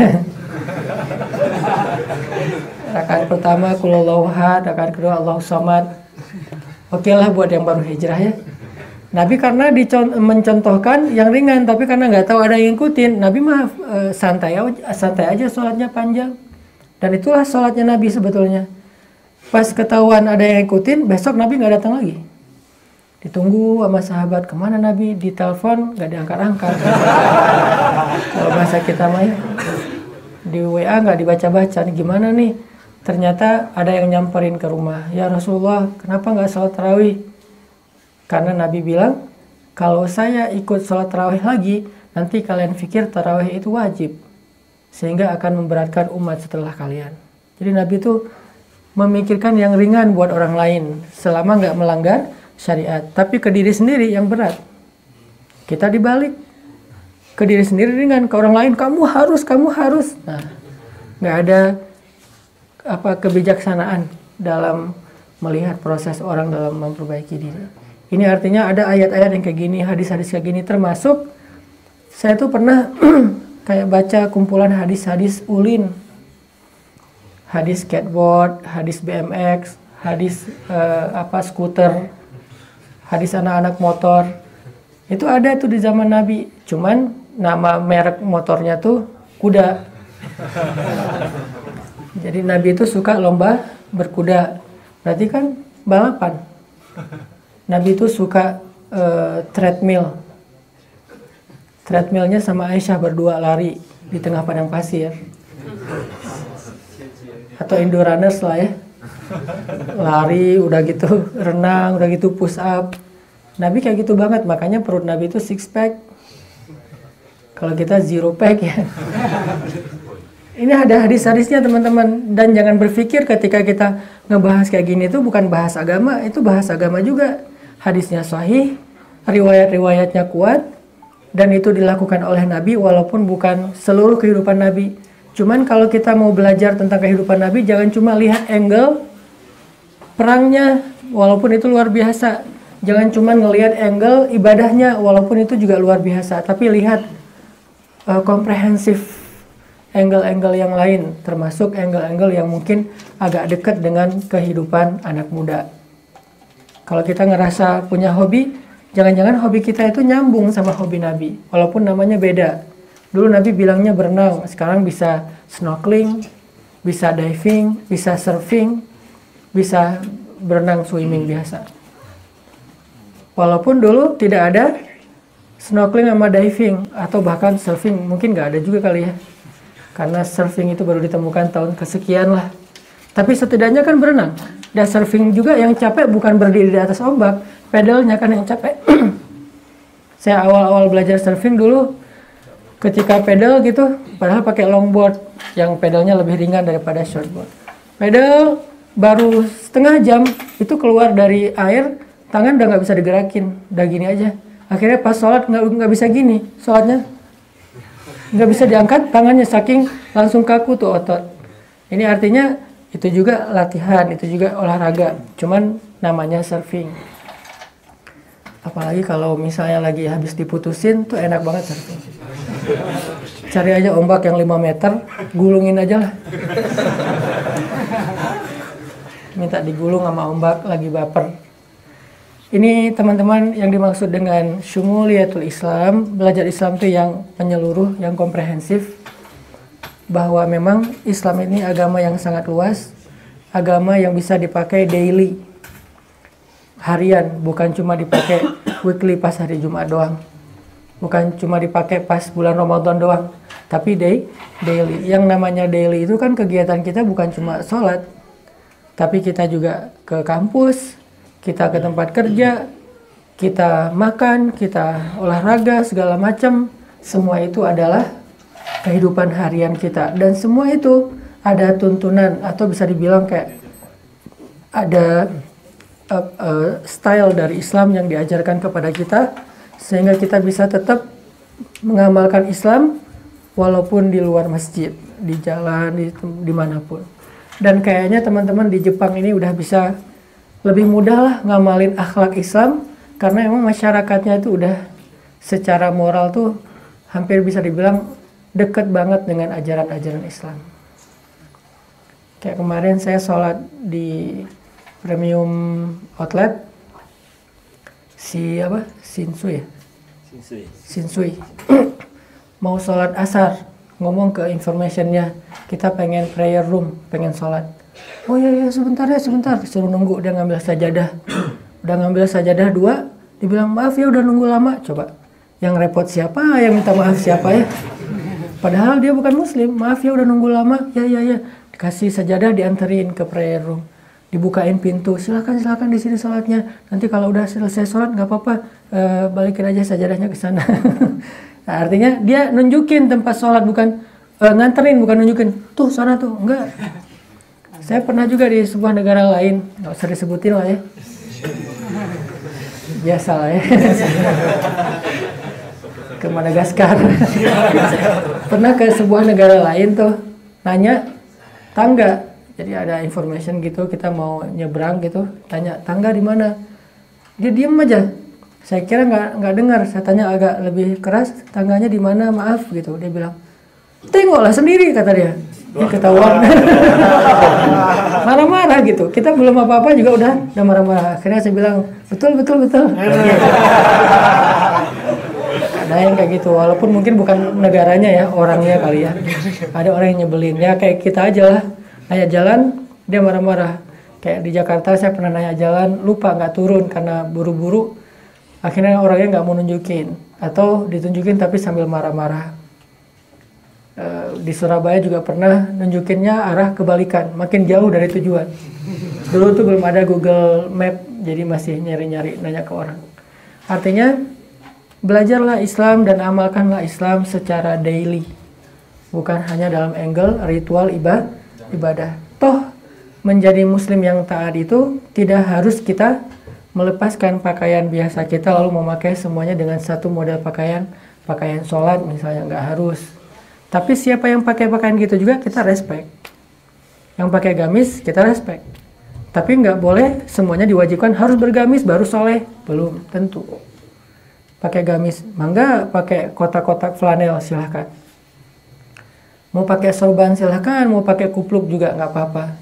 Rakaat pertama Qul Huwallahu Ahad, rakaat kedua Allahus Samad. Oke lah buat yang baru hijrah ya. Nabi karena mencontohkan yang ringan, tapi karena nggak tahu ada yang ngikutin, Nabi mah santai aja sholatnya panjang. Dan itulah sholatnya Nabi sebetulnya. Pas ketahuan ada yang ngikutin, besok Nabi nggak datang lagi. Ditunggu sama sahabat, kemana Nabi? Ditelepon nggak diangkat-angkat. Kalau bahasa kita mah ya, di WA nggak dibaca-baca. Nih gimana nih? Ternyata ada yang nyamperin ke rumah. Ya Rasulullah, kenapa nggak sholat tarawih? Karena Nabi bilang, kalau saya ikut sholat tarawih lagi, nanti kalian pikir tarawih itu wajib. Sehingga akan memberatkan umat setelah kalian. Jadi Nabi itu memikirkan yang ringan buat orang lain, selama nggak melanggar syariat. Tapi ke diri sendiri yang berat. Kita dibalik. Ke diri sendiri ringan, ke orang lain kamu harus. Nah, nggak ada kebijaksanaan dalam melihat proses orang dalam memperbaiki diri. Ini artinya ada ayat-ayat yang kayak gini, hadis-hadis kayak gini, termasuk saya tuh pernah kayak baca kumpulan hadis-hadis ulin, hadis skateboard, hadis BMX, hadis skuter, hadis anak-anak motor. Itu ada tuh di zaman Nabi, cuman nama merek motornya tuh kuda. Jadi Nabi itu suka lomba berkuda, berarti kan balapan. Nabi itu suka treadmill. Treadmillnya sama Aisyah berdua lari di tengah padang pasir. Atau Indorunners lah ya. Lari, udah gitu renang, udah gitu push up. Nabi kayak gitu banget, makanya perut Nabi itu 6 pack. Kalau kita 0 pack ya. Ini ada hadis-hadisnya teman-teman. Dan jangan berpikir ketika kita ngebahas kayak gini itu bukan bahas agama. Itu bahas agama juga. Hadisnya sahih, riwayat-riwayatnya kuat, dan itu dilakukan oleh Nabi walaupun bukan seluruh kehidupan Nabi. Cuman kalau kita mau belajar tentang kehidupan Nabi, jangan cuma lihat angle perangnya walaupun itu luar biasa. Jangan cuma ngelihat angle ibadahnya walaupun itu juga luar biasa. Tapi lihat komprehensif angle-angle yang lain, termasuk angle-angle yang mungkin agak dekat dengan kehidupan anak muda. Kalau kita ngerasa punya hobi, jangan-jangan hobi kita itu nyambung sama hobi Nabi, walaupun namanya beda. Dulu Nabi bilangnya berenang, sekarang bisa snorkeling, bisa diving, bisa surfing, bisa berenang swimming biasa. Walaupun dulu tidak ada snorkeling sama diving, atau bahkan surfing, mungkin nggak ada juga kali ya. Karena surfing itu baru ditemukan tahun kesekian lah. Tapi setidaknya kan berenang. Dan surfing juga yang capek bukan berdiri di atas ombak, pedalnya kan yang capek. Saya awal-awal belajar surfing dulu, ketika pedal gitu, padahal pakai longboard yang pedalnya lebih ringan daripada shortboard. Pedal baru setengah jam itu keluar dari air, tangan udah nggak bisa digerakin, udah gini aja. Akhirnya pas sholat nggak bisa gini, sholatnya nggak bisa diangkat tangannya saking langsung kaku tuh otot. Ini artinya itu juga latihan, itu juga olahraga, cuman namanya surfing. Apalagi kalau misalnya lagi habis diputusin tuh enak banget surfing. Cari aja ombak yang 5 meter, gulungin aja lah. Minta digulung sama ombak lagi baper. Ini teman-teman yang dimaksud dengan syumuliyatul Islam, belajar Islam itu yang menyeluruh, yang komprehensif. Bahwa memang Islam ini agama yang sangat luas, agama yang bisa dipakai daily, harian, bukan cuma dipakai weekly pas hari Jumat doang. Bukan cuma dipakai pas bulan Ramadan doang, tapi daily. Yang namanya daily itu kan kegiatan kita bukan cuma sholat, tapi kita juga ke kampus, kita ke tempat kerja, kita makan, kita olahraga, segala macam. Semua itu adalah kehidupan harian kita. Dan semua itu ada tuntunan atau bisa dibilang kayak ada style dari Islam yang diajarkan kepada kita, sehingga kita bisa tetap mengamalkan Islam walaupun di luar masjid, di jalan, dimanapun. Dan kayaknya teman-teman di Jepang ini udah bisa lebih mudah lah ngamalin akhlak Islam, karena emang masyarakatnya itu udah secara moral tuh hampir bisa dibilang deket banget dengan ajaran-ajaran Islam. Kayak kemarin saya sholat di Premium Outlet Shinsui. Mau sholat asar, ngomong ke informationnya, kita pengen prayer room, pengen sholat. Oh ya sebentar, suruh nunggu. Dia ngambil sajadah, udah ngambil sajadah 2, dibilang maaf ya udah nunggu lama. Coba yang repot siapa, yang minta maaf siapa ya? Padahal dia bukan muslim. Maaf ya udah nunggu lama. Ya dikasih sajadah, dianterin ke prayer room, dibukain pintu, silakan di sini sholatnya. Nanti kalau udah selesai sholat nggak apa-apa, balikin aja sajadahnya ke sana. Nah, artinya dia nunjukin tempat sholat, bukan nganterin, bukan nunjukin tuh sana tuh, enggak. Saya pernah juga di sebuah negara lain, nggak usah disebutin lah ya, biasa lah ya. Ke Madagaskar. Pernah ke sebuah negara lain tuh, nanya tangga. Jadi ada information gitu, kita mau nyebrang gitu, tanya tangga di mana. Dia diem aja. Saya kira nggak dengar. Saya tanya agak lebih keras, tangganya di mana? Maaf gitu. Dia bilang, tengoklah sendiri, kata dia. Dia ketahuan. Marah-marah gitu. Kita belum apa-apa juga udah marah-marah. Akhirnya saya bilang, betul. Ada yang kayak gitu, walaupun mungkin bukan negaranya ya, orangnya kali ya. Ada orang yang nyebelin, ya kayak kita aja lah. Nanya jalan, dia marah-marah. Kayak di Jakarta saya pernah nanya jalan, lupa nggak turun karena buru-buru. Akhirnya orangnya nggak mau nunjukin, atau ditunjukin tapi sambil marah-marah. Di Surabaya juga pernah nunjukinnya arah kebalikan, makin jauh dari tujuan. Dulu tuh belum ada Google Map, jadi masih nyari-nyari nanya ke orang. Artinya belajarlah Islam dan amalkanlah Islam secara daily, bukan hanya dalam angle ritual ibadah. Toh menjadi muslim yang taat itu tidak harus kita melepaskan pakaian biasa kita lalu memakai semuanya dengan satu model pakaian sholat misalnya, nggak harus. Tapi siapa yang pakai pakaian gitu juga kita respect. Yang pakai gamis kita respect. Tapi nggak boleh semuanya diwajibkan harus bergamis baru soleh, belum tentu. Pakai gamis, mangga pakai kotak-kotak flanel silahkan. Mau pakai sorban silahkan, mau pakai kupluk juga nggak apa-apa.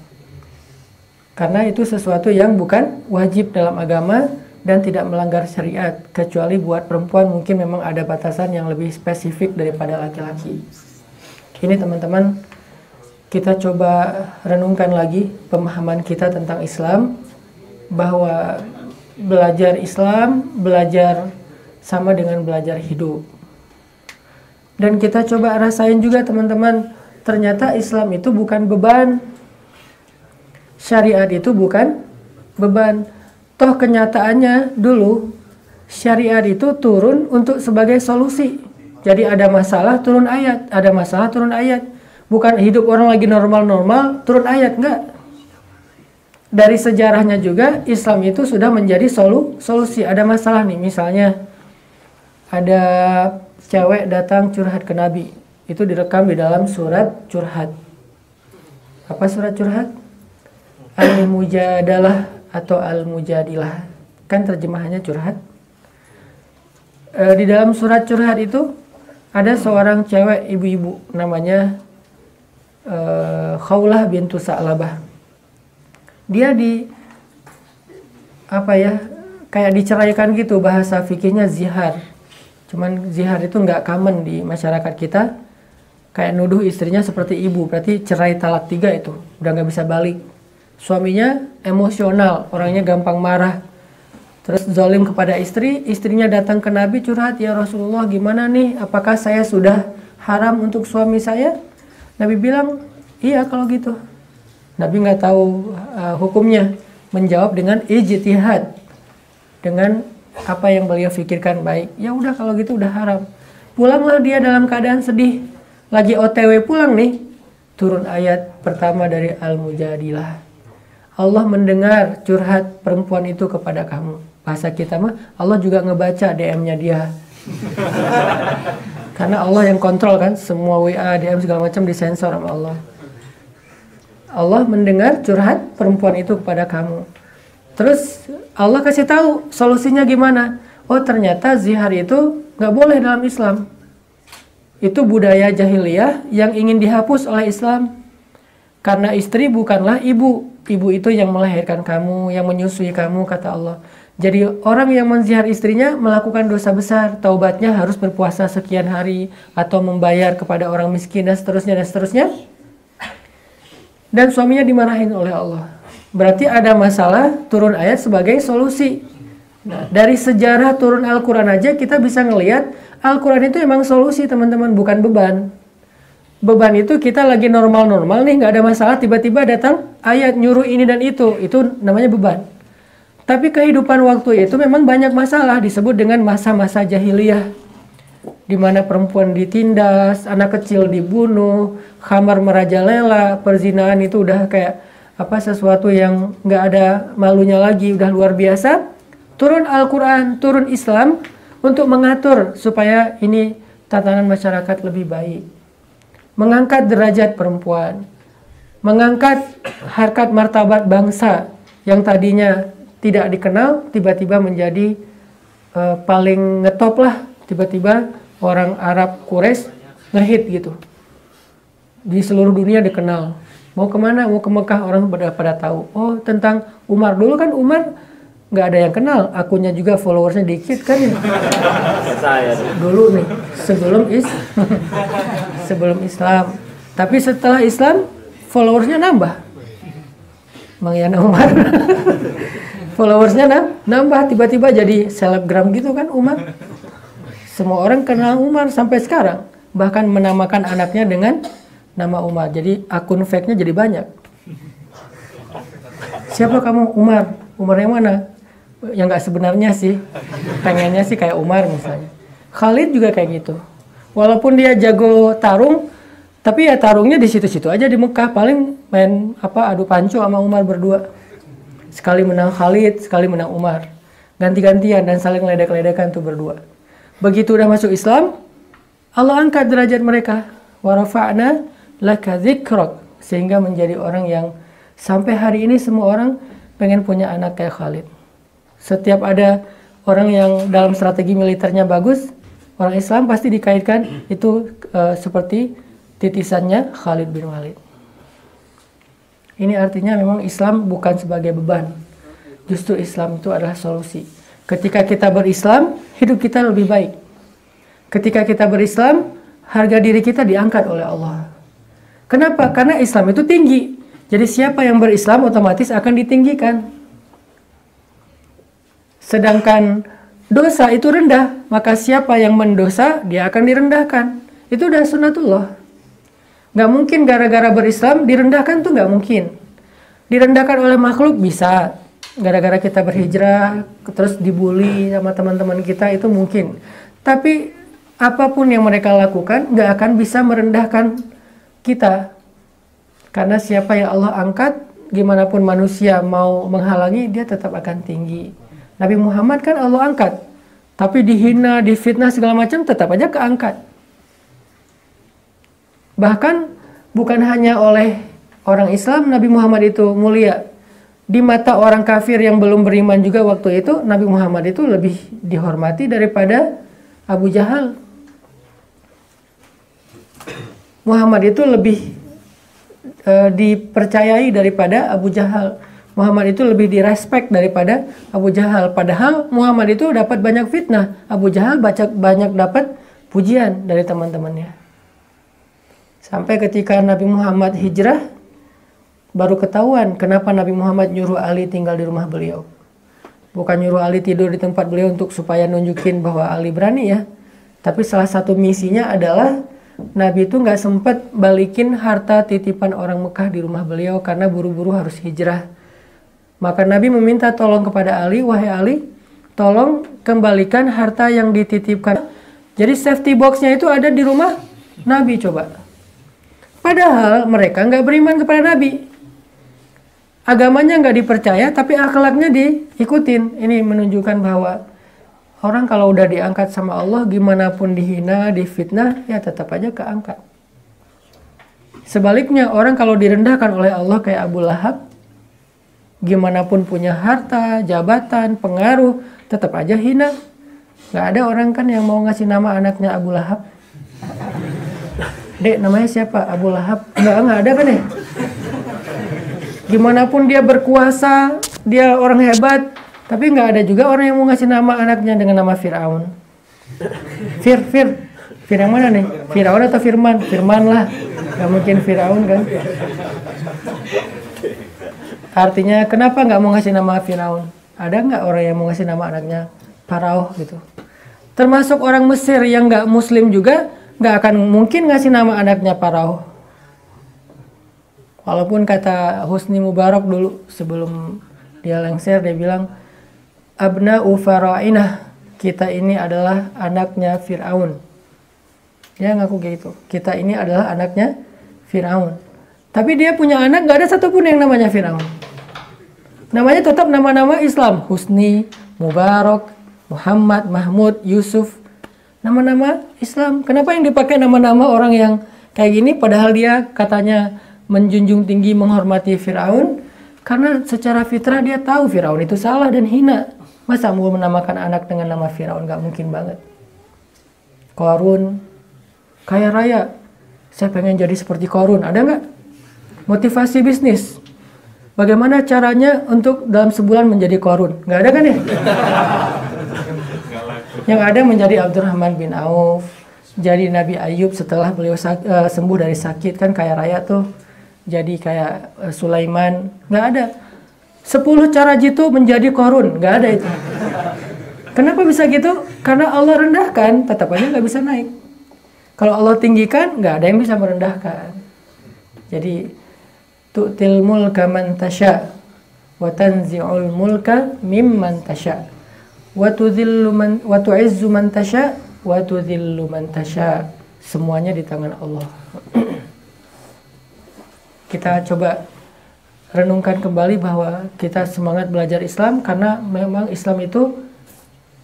Karena itu sesuatu yang bukan wajib dalam agama dan tidak melanggar syariat. Kecuali buat perempuan mungkin memang ada batasan yang lebih spesifik daripada laki-laki. Ini teman-teman, kita coba renungkan lagi pemahaman kita tentang Islam. Bahwa belajar Islam, belajar sama dengan belajar hidup. Dan kita coba rasain juga teman-teman, ternyata Islam itu bukan beban. syariat itu bukan beban. Toh kenyataannya dulu syariat itu turun untuk sebagai solusi. Jadi ada masalah turun ayat, ada masalah turun ayat. Bukan hidup orang lagi normal-normal turun ayat, enggak. Dari sejarahnya juga Islam itu sudah menjadi solusi. Ada masalah nih, misalnya ada cewek datang curhat ke Nabi. Itu direkam di dalam surat curhat. Apa surat curhat? Al-Mujadalah atau Al-Mujadilah. Kan terjemahannya curhat. Di dalam surat curhat itu ada seorang cewek ibu-ibu namanya Khawlah bintu Sa'labah. Dia kayak diceraikan gitu, bahasa fikihnya zihar. Cuman zihar itu nggak common di masyarakat kita. Kayak nuduh istrinya seperti ibu, berarti cerai talak 3 itu, udah nggak bisa balik. Suaminya emosional, orangnya gampang marah. Terus zalim kepada istri, istrinya datang ke Nabi curhat, ya Rasulullah gimana nih, apakah saya sudah haram untuk suami saya? Nabi bilang, iya kalau gitu. Nabi nggak tahu hukumnya, menjawab dengan ijtihad, dengan apa yang beliau pikirkan baik. Ya udah kalau gitu udah haram. Pulanglah dia dalam keadaan sedih, lagi OTW pulang nih, turun ayat pertama dari Al-Mujadilah. Allah mendengar curhat perempuan itu kepada kamu. Bahasa kita mah Allah juga ngebaca DM-nya dia. Karena Allah yang kontrol kan, semua WA, DM segala macam disensor sama Allah. Allah mendengar curhat perempuan itu kepada kamu. Terus Allah kasih tahu solusinya gimana. Oh ternyata zihar itu nggak boleh dalam Islam. Itu budaya jahiliyah yang ingin dihapus oleh Islam. Karena istri bukanlah ibu. Ibu itu yang melahirkan kamu, yang menyusui kamu, kata Allah. Jadi orang yang menzihar istrinya melakukan dosa besar. Taubatnya harus berpuasa sekian hari atau membayar kepada orang miskin dan seterusnya dan seterusnya. Dan suaminya dimarahin oleh Allah. Berarti ada masalah, turun ayat sebagai solusi. Nah, dari sejarah turun Al-Quran aja kita bisa ngelihat Al-Quran itu emang solusi teman-teman, bukan beban. Beban itu kita lagi normal-normal nih, nggak ada masalah, tiba-tiba datang ayat nyuruh ini dan itu namanya beban. Tapi kehidupan waktu itu memang banyak masalah, disebut dengan masa-masa jahiliyah. Di mana perempuan ditindas, anak kecil dibunuh, khamar merajalela, perzinahan itu udah kayak sesuatu yang nggak ada malunya lagi, udah luar biasa. Turun Al-Quran, turun Islam untuk mengatur supaya ini tatanan masyarakat lebih baik. Mengangkat derajat perempuan, mengangkat harkat martabat bangsa yang tadinya tidak dikenal, tiba-tiba menjadi paling ngetop lah. Tiba-tiba orang Arab Quraisy ngehit gitu. Di seluruh dunia dikenal. Mau kemana? Mau ke Mekah, orang pada tahu. Oh tentang Umar, dulu kan Umar nggak ada yang kenal, akunnya juga followersnya dikit kan ya. Dulu nih, sebelum Islam. Tapi setelah Islam, followersnya nambah. Mang Yana Umar. Followersnya nambah, tiba-tiba jadi selebgram gitu kan Umar. Semua orang kenal Umar sampai sekarang. Bahkan menamakan anaknya dengan nama Umar. Jadi akun fake-nya jadi banyak. Siapa kamu? Umar. Umar yang mana? Yang nggak sebenarnya sih. Pengennya sih kayak Umar misalnya. Khalid juga kayak gitu. Walaupun dia jago tarung, tapi ya tarungnya di situ-situ aja di Mekah. Paling main adu panco sama Umar berdua. Sekali menang Khalid, sekali menang Umar. Ganti-gantian dan saling ledek-ledekan tuh berdua. Begitu udah masuk Islam, Allah angkat derajat mereka. Wa rafa'na laka dzikrak, sehingga menjadi orang yang sampai hari ini semua orang pengen punya anak kayak Khalid. Setiap ada orang yang dalam strategi militernya bagus, orang Islam pasti dikaitkan itu seperti titisannya Khalid bin Walid. Ini artinya memang Islam bukan sebagai beban. Justru Islam itu adalah solusi. Ketika kita berislam, hidup kita lebih baik. Ketika kita berislam, harga diri kita diangkat oleh Allah. Kenapa? Karena Islam itu tinggi. Jadi siapa yang berislam otomatis akan ditinggikan. Sedangkan dosa itu rendah, maka siapa yang mendosa, dia akan direndahkan. Itu udah sunnatullah. Gak mungkin gara-gara berislam direndahkan tuh gak mungkin. Direndahkan oleh makhluk bisa, gara-gara kita berhijrah, terus dibully sama teman-teman kita itu mungkin. Tapi apapun yang mereka lakukan nggak akan bisa merendahkan kita. Karena siapa yang Allah angkat, gimana pun manusia mau menghalangi, dia tetap akan tinggi. Nabi Muhammad kan Allah angkat, tapi dihina, difitnah segala macam tetap aja keangkat. Bahkan bukan hanya oleh orang Islam Nabi Muhammad itu mulia. Di mata orang kafir yang belum beriman juga waktu itu, Nabi Muhammad itu lebih dihormati daripada Abu Jahal. Muhammad itu lebih dipercayai daripada Abu Jahal. Muhammad itu lebih direspek daripada Abu Jahal. Padahal Muhammad itu dapat banyak fitnah. Abu Jahal banyak dapat pujian dari teman-temannya. Sampai ketika Nabi Muhammad hijrah, baru ketahuan kenapa Nabi Muhammad nyuruh Ali tinggal di rumah beliau. Bukan nyuruh Ali tidur di tempat beliau untuk supaya nunjukin bahwa Ali berani ya. Tapi salah satu misinya adalah Nabi itu nggak sempat balikin harta titipan orang Mekah di rumah beliau karena buru-buru harus hijrah. Maka Nabi meminta tolong kepada Ali, wahai Ali, tolong kembalikan harta yang dititipkan. Jadi safety boxnya itu ada di rumah Nabi coba. Padahal mereka nggak beriman kepada Nabi. Agamanya nggak dipercaya, tapi akhlaknya diikutin. Ini menunjukkan bahwa orang kalau udah diangkat sama Allah, gimana pun dihina, difitnah, ya tetap aja keangkat. Sebaliknya, orang kalau direndahkan oleh Allah kayak Abu Lahab, gimana pun punya harta, jabatan, pengaruh, tetap aja hina. Nggak ada orang kan yang mau ngasih nama anaknya Abu Lahab. Dek, namanya siapa? Abu Lahab. Nggak ada kan ya? Gimana pun dia berkuasa, dia orang hebat, tapi nggak ada juga orang yang mau ngasih nama anaknya dengan nama Fir'aun. Fir yang mana nih? Fir'aun atau Firman? Firman lah, nggak mungkin Fir'aun kan? Artinya kenapa nggak mau ngasih nama Fir'aun? Ada nggak orang yang mau ngasih nama anaknya Farao gitu? Termasuk orang Mesir yang nggak Muslim juga nggak akan mungkin ngasih nama anaknya Farao. Walaupun kata Husni Mubarak dulu sebelum dia lengser, dia bilang abna'u fara'inah, kita ini adalah anaknya Fir'aun. Dia ngaku gitu, kita ini adalah anaknya Fir'aun. Tapi dia punya anak gak ada satupun yang namanya Fir'aun. Namanya tetap nama-nama Islam, Husni, Mubarak, Muhammad, Mahmud, Yusuf. Nama-nama Islam. Kenapa yang dipakai nama-nama orang yang kayak gini padahal dia katanya menjunjung tinggi menghormati Fir'aun? Karena secara fitrah dia tahu Fir'aun itu salah dan hina. Masa mau menamakan anak dengan nama Fir'aun? Gak mungkin banget. Qarun, kaya raya, saya pengen jadi seperti Qarun. Ada nggak? Motivasi bisnis, bagaimana caranya untuk dalam sebulan menjadi Qarun? Nggak ada kan ya? Yang ada menjadi Abdurrahman bin Auf, jadi Nabi Ayub setelah beliau sembuh dari sakit, kan kaya raya tuh. Jadi kayak Sulaiman, nggak ada. 10 cara jitu menjadi Qarun, nggak ada itu. Kenapa bisa gitu? Karena Allah rendahkan, tetap aja nggak bisa naik. Kalau Allah tinggikan, nggak ada yang bisa merendahkan. Jadi tu'til mulka man tasha wa tanzi'ul mulka mimman tasha wa tu'izzu man tasha wa tudhillu man tasha. Semuanya di tangan Allah. Kita coba renungkan kembali bahwa kita semangat belajar Islam karena memang Islam itu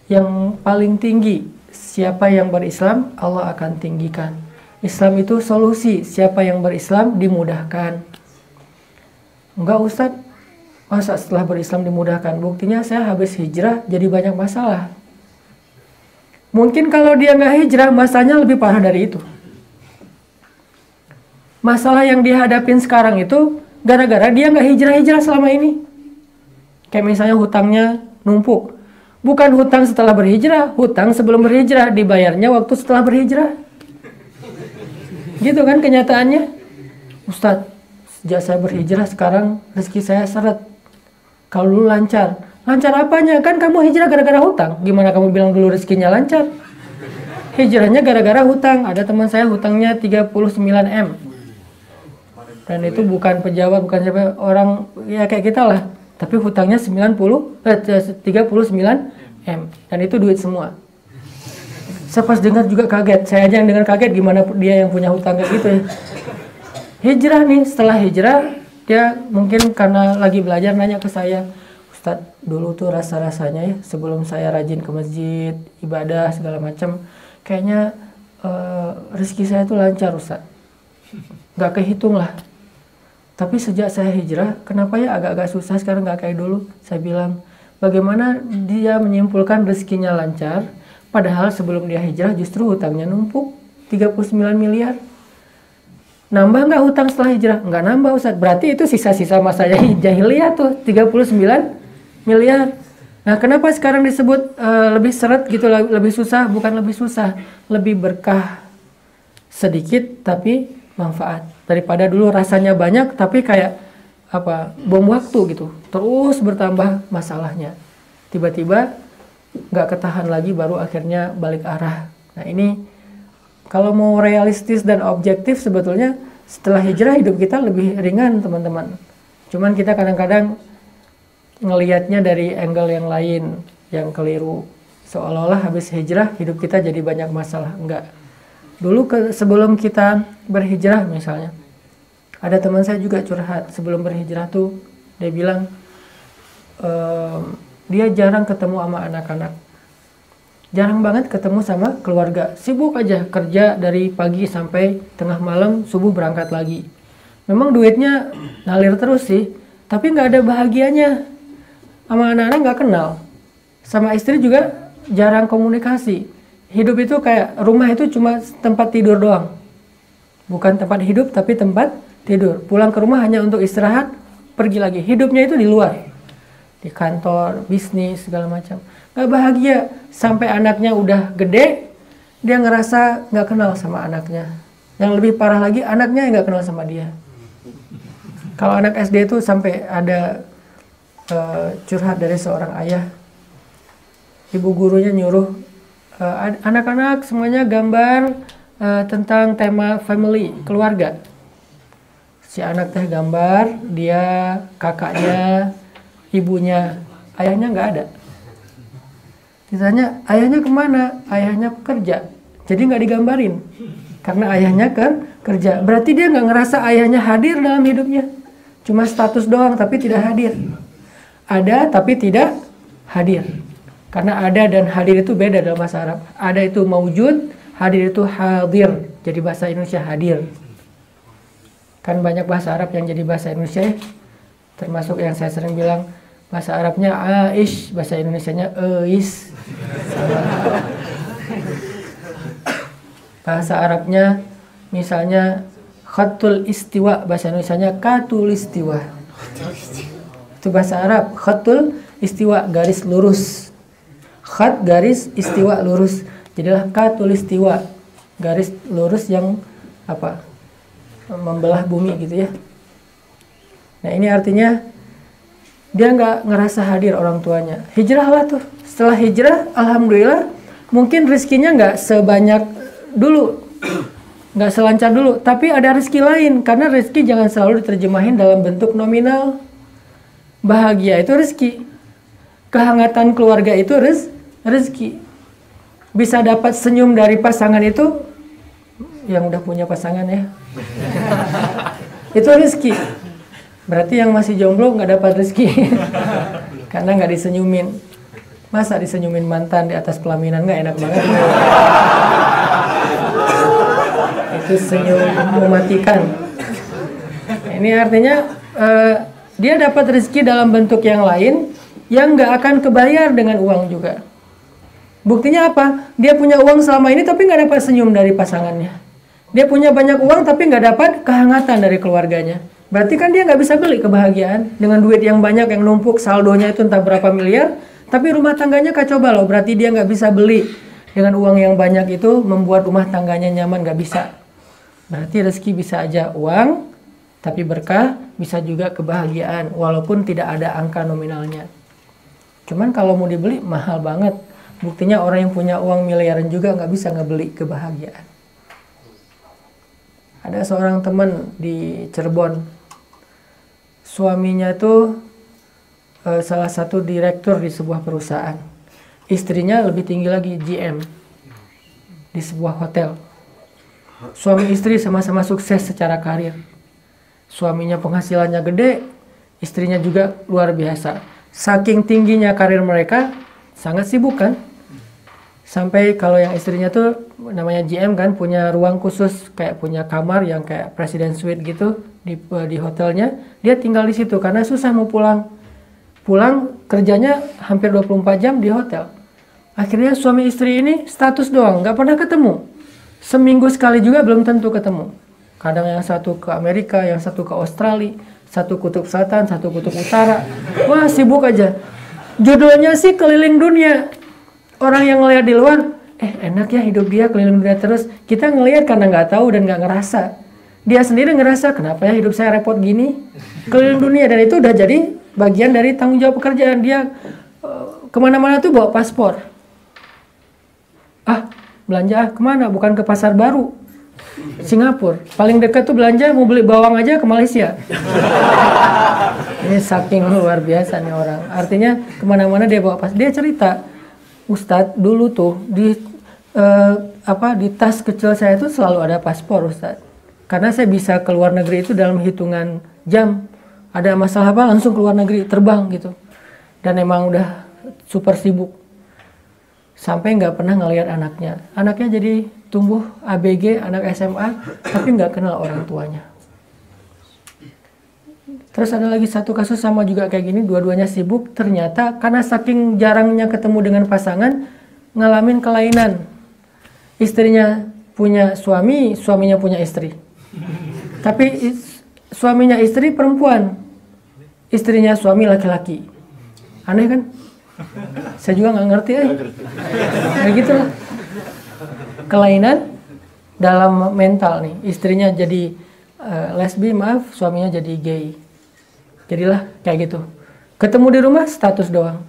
yang paling tinggi. Siapa yang berislam, Allah akan tinggikan. Islam itu solusi. Siapa yang berislam, dimudahkan. Enggak Ustadz, masa setelah berislam dimudahkan? Buktinya saya habis hijrah jadi banyak masalah. Mungkin kalau dia nggak hijrah, masalahnya lebih parah dari itu. Masalah yang dihadapin sekarang itu gara-gara dia nggak hijrah-hijrah selama ini. Kayak misalnya hutangnya numpuk. Bukan hutang setelah berhijrah, hutang sebelum berhijrah, dibayarnya waktu setelah berhijrah. Gitu kan kenyataannya. Ustadz, sejak saya berhijrah sekarang rezeki saya seret. Kalau dulu lancar. Lancar apanya? Kan kamu hijrah gara-gara hutang. Gimana kamu bilang dulu rezekinya lancar? Hijrahnya gara-gara hutang. Ada teman saya hutangnya 39 M. Dan itu bukan pejabat, bukan siapa, orang ya kayak kita lah. Tapi hutangnya 39 M. Dan itu duit semua. Saya pas dengar juga kaget. Saya aja yang dengar kaget, gimana dia yang punya hutang kayak gitu ya. Hijrah nih, setelah hijrah dia mungkin karena lagi belajar nanya ke saya, Ustadz, dulu tuh rasa-rasanya ya sebelum saya rajin ke masjid, ibadah segala macam, kayaknya rezeki saya tuh lancar Ustadz, nggak kehitung lah. Tapi sejak saya hijrah, kenapa ya agak-agak susah sekarang, nggak kayak dulu. Saya bilang, bagaimana dia menyimpulkan rezekinya lancar, padahal sebelum dia hijrah justru hutangnya numpuk 39 miliar. Nambah nggak hutang setelah hijrah? Nggak nambah Ustadz. Berarti itu sisa-sisa masa jahiliyah tuh 39 miliar. Nah, kenapa sekarang disebut lebih seret gitu, lebih susah? Bukan lebih susah, lebih berkah sedikit tapi manfaat. Daripada dulu rasanya banyak tapi kayak apa, bom waktu gitu. Terus bertambah masalahnya. Tiba-tiba nggak ketahan lagi, baru akhirnya balik arah. Nah, ini kalau mau realistis dan objektif, sebetulnya setelah hijrah hidup kita lebih ringan teman-teman. Cuman kita kadang-kadang ngelihatnya dari angle yang lain, yang keliru. Seolah-olah habis hijrah hidup kita jadi banyak masalah. Enggak. Dulu sebelum kita berhijrah misalnya, ada teman saya juga curhat. Sebelum berhijrah tuh dia bilang dia jarang ketemu sama anak-anak. Jarang banget ketemu sama keluarga, sibuk aja kerja dari pagi sampai tengah malam, subuh berangkat lagi. Memang duitnya ngalir terus sih, tapi nggak ada bahagianya. Sama anak-anak nggak kenal, sama istri juga jarang komunikasi. Hidup itu kayak rumah itu cuma tempat tidur doang, bukan tempat hidup tapi tempat tidur. Pulang ke rumah hanya untuk istirahat, pergi lagi. Hidupnya itu di luar, di kantor, bisnis segala macam. Gak bahagia, sampai anaknya udah gede, dia ngerasa gak kenal sama anaknya. Yang lebih parah lagi, anaknya yang gak kenal sama dia. Kalau anak SD itu sampai ada curhat dari seorang ayah, ibu gurunya nyuruh anak-anak semuanya gambar tentang tema family, keluarga. Si anak teh gambar, dia, kakaknya, ibunya, ayahnya gak ada. Ditanya, ayahnya kemana? Ayahnya kerja. Jadi nggak digambarin. Karena ayahnya kan kerja. Berarti dia nggak ngerasa ayahnya hadir dalam hidupnya. Cuma status doang, tapi tidak hadir. Ada, tapi tidak hadir. Karena ada dan hadir itu beda dalam bahasa Arab. Ada itu maujud, hadir itu hadir. Jadi bahasa Indonesia hadir. Kan banyak bahasa Arab yang jadi bahasa Indonesia. Termasuk yang saya sering bilang, bahasa Arabnya aish, bahasa Indonesianya eis. Bahasa Arabnya misalnya khatul istiwa, bahasa Indonesianya katul istiwa. Itu bahasa Arab, khatul istiwa, garis lurus. Khat garis, istiwa lurus. Jadilah katul istiwa, garis lurus yang apa? Membelah bumi gitu ya. Nah, ini artinya dia nggak ngerasa hadir orang tuanya. Hijrahlah tuh. Setelah hijrah, alhamdulillah, mungkin rezekinya nggak sebanyak dulu, nggak selancar dulu. Tapi ada rezeki lain, karena rezeki jangan selalu diterjemahin dalam bentuk nominal. Bahagia itu rezeki, kehangatan keluarga itu rezeki. Bisa dapat senyum dari pasangan itu, yang udah punya pasangan ya, itu rezeki. Berarti yang masih jomblo nggak dapat rezeki karena nggak disenyumin. Masa disenyumin mantan di atas pelaminan, nggak enak banget. Itu senyum mematikan. Ini artinya dia dapat rezeki dalam bentuk yang lain yang nggak akan kebayar dengan uang juga. Buktinya apa? Dia punya uang selama ini tapi nggak dapat senyum dari pasangannya. Dia punya banyak uang tapi nggak dapat kehangatan dari keluarganya. Berarti kan dia nggak bisa beli kebahagiaan dengan duit yang banyak yang numpuk, saldonya itu entah berapa miliar, tapi rumah tangganya kacau balau. Berarti dia nggak bisa beli dengan uang yang banyak itu membuat rumah tangganya nyaman, nggak bisa. Berarti rezeki bisa aja uang, tapi berkah, bisa juga kebahagiaan, walaupun tidak ada angka nominalnya. Cuman kalau mau dibeli mahal banget. Buktinya orang yang punya uang miliaran juga nggak bisa ngebeli kebahagiaan. Ada seorang teman di Cirebon, suaminya itu salah satu direktur di sebuah perusahaan. Istrinya lebih tinggi lagi, GM di sebuah hotel. Suami istri sama-sama sukses secara karir. Suaminya penghasilannya gede, istrinya juga luar biasa. Saking tingginya karir mereka, sangat sibuk kan? Sampai kalau yang istrinya tuh namanya GM kan, punya ruang khusus, kayak punya kamar yang kayak Presiden Suite gitu di hotelnya. Dia tinggal di situ karena susah mau pulang. Pulang kerjanya hampir 24 jam di hotel. Akhirnya suami istri ini status doang, nggak pernah ketemu. Seminggu sekali juga belum tentu ketemu. Kadang yang satu ke Amerika, yang satu ke Australia, satu kutub selatan, satu kutub utara. Wah, sibuk aja. Judulnya sih keliling dunia. Orang yang ngelihat di luar, enak ya hidup dia keliling dunia terus. Kita ngelihat karena nggak tahu dan nggak ngerasa. Dia sendiri ngerasa, kenapa ya hidup saya repot gini? Keliling dunia, dan itu udah jadi bagian dari tanggung jawab pekerjaan dia. Kemana-mana tuh bawa paspor. Belanja kemana? Bukan ke pasar baru, Singapura. Paling dekat tuh belanja mau beli bawang aja ke Malaysia. Ini saking luar biasa nih orang. Artinya kemana-mana dia bawa paspor. Dia cerita, Ustadz, dulu tuh di tas kecil saya itu selalu ada paspor, Ustadz. Karena saya bisa ke luar negeri itu dalam hitungan jam. Ada masalah apa langsung ke luar negeri, terbang gitu. Dan emang udah super sibuk. Sampai nggak pernah ngelihat anaknya. Anaknya jadi tumbuh ABG, anak SMA, tapi nggak kenal orang tuanya. Terus ada lagi satu kasus sama juga kayak gini, dua-duanya sibuk. Ternyata karena saking jarangnya ketemu dengan pasangan, ngalamin kelainan. Istrinya punya suami, suaminya punya istri. Tapi suaminya istri perempuan, istrinya suami laki-laki. Aneh kan? Saya juga nggak ngerti kayak gitu lah. Kelainan dalam mental nih. Istrinya jadi lesbi, maaf, suaminya jadi gay. Jadilah kayak gitu. Ketemu di rumah status doang.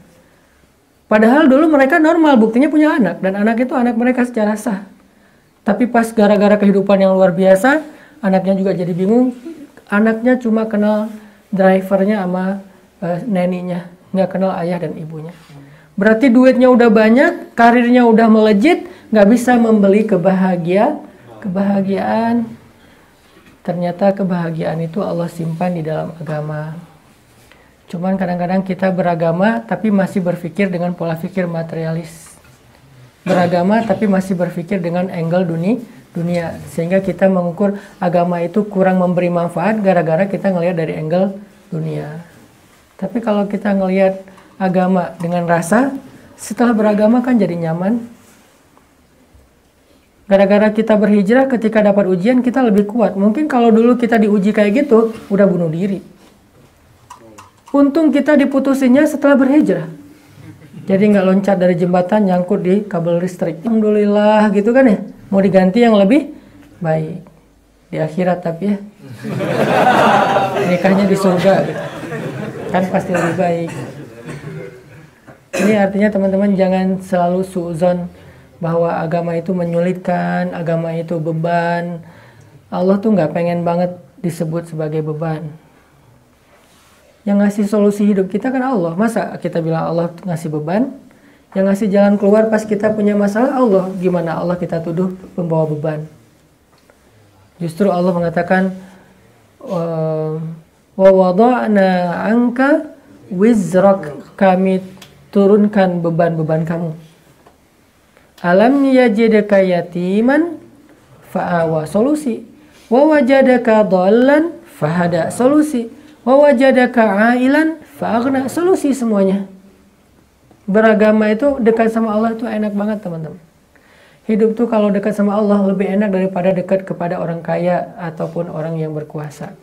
Padahal dulu mereka normal, buktinya punya anak. Dan anak itu anak mereka secara sah. Tapi pas gara-gara kehidupan yang luar biasa, anaknya juga jadi bingung. Anaknya cuma kenal drivernya sama neninya. Nggak kenal ayah dan ibunya. Berarti duitnya udah banyak, karirnya udah melejit, nggak bisa membeli kebahagiaan. Ternyata kebahagiaan itu Allah simpan di dalam agama. Cuman kadang-kadang kita beragama tapi masih berpikir dengan pola pikir materialis. Beragama tapi masih berpikir dengan angle dunia. Sehingga kita mengukur agama itu kurang memberi manfaat gara-gara kita ngelihat dari angle dunia. Tapi kalau kita ngelihat agama dengan rasa, setelah beragama kan jadi nyaman. Gara-gara kita berhijrah, ketika dapat ujian kita lebih kuat. Mungkin kalau dulu kita diuji kayak gitu, udah bunuh diri. Untung kita diputusinnya setelah berhijrah. Jadi nggak loncat dari jembatan nyangkut di kabel listrik. Alhamdulillah gitu kan ya. Mau diganti yang lebih baik. Di akhirat tapi ya. Nikahnya di surga gitu. Kan pasti lebih baik. Ini artinya teman-teman jangan selalu suuzon bahwa agama itu menyulitkan, agama itu beban. Allah tuh nggak pengen banget disebut sebagai beban. Yang ngasih solusi hidup kita kan Allah. Masa kita bilang Allah ngasih beban? Yang ngasih jalan keluar pas kita punya masalah Allah. Gimana Allah kita tuduh pembawa beban? Justru Allah mengatakan, wa wada'na anka wizrak, kami turunkan beban-beban kamu. Alam yajidaka yatiman fa'awa, solusi. Wa wajadaka dhallan fahada, solusi. Wa wajadaka ailan fa'aghna, solusi semuanya. Beragama itu dekat sama Allah itu enak banget teman-teman. Hidup tuh kalau dekat sama Allah lebih enak daripada dekat kepada orang kaya ataupun orang yang berkuasa.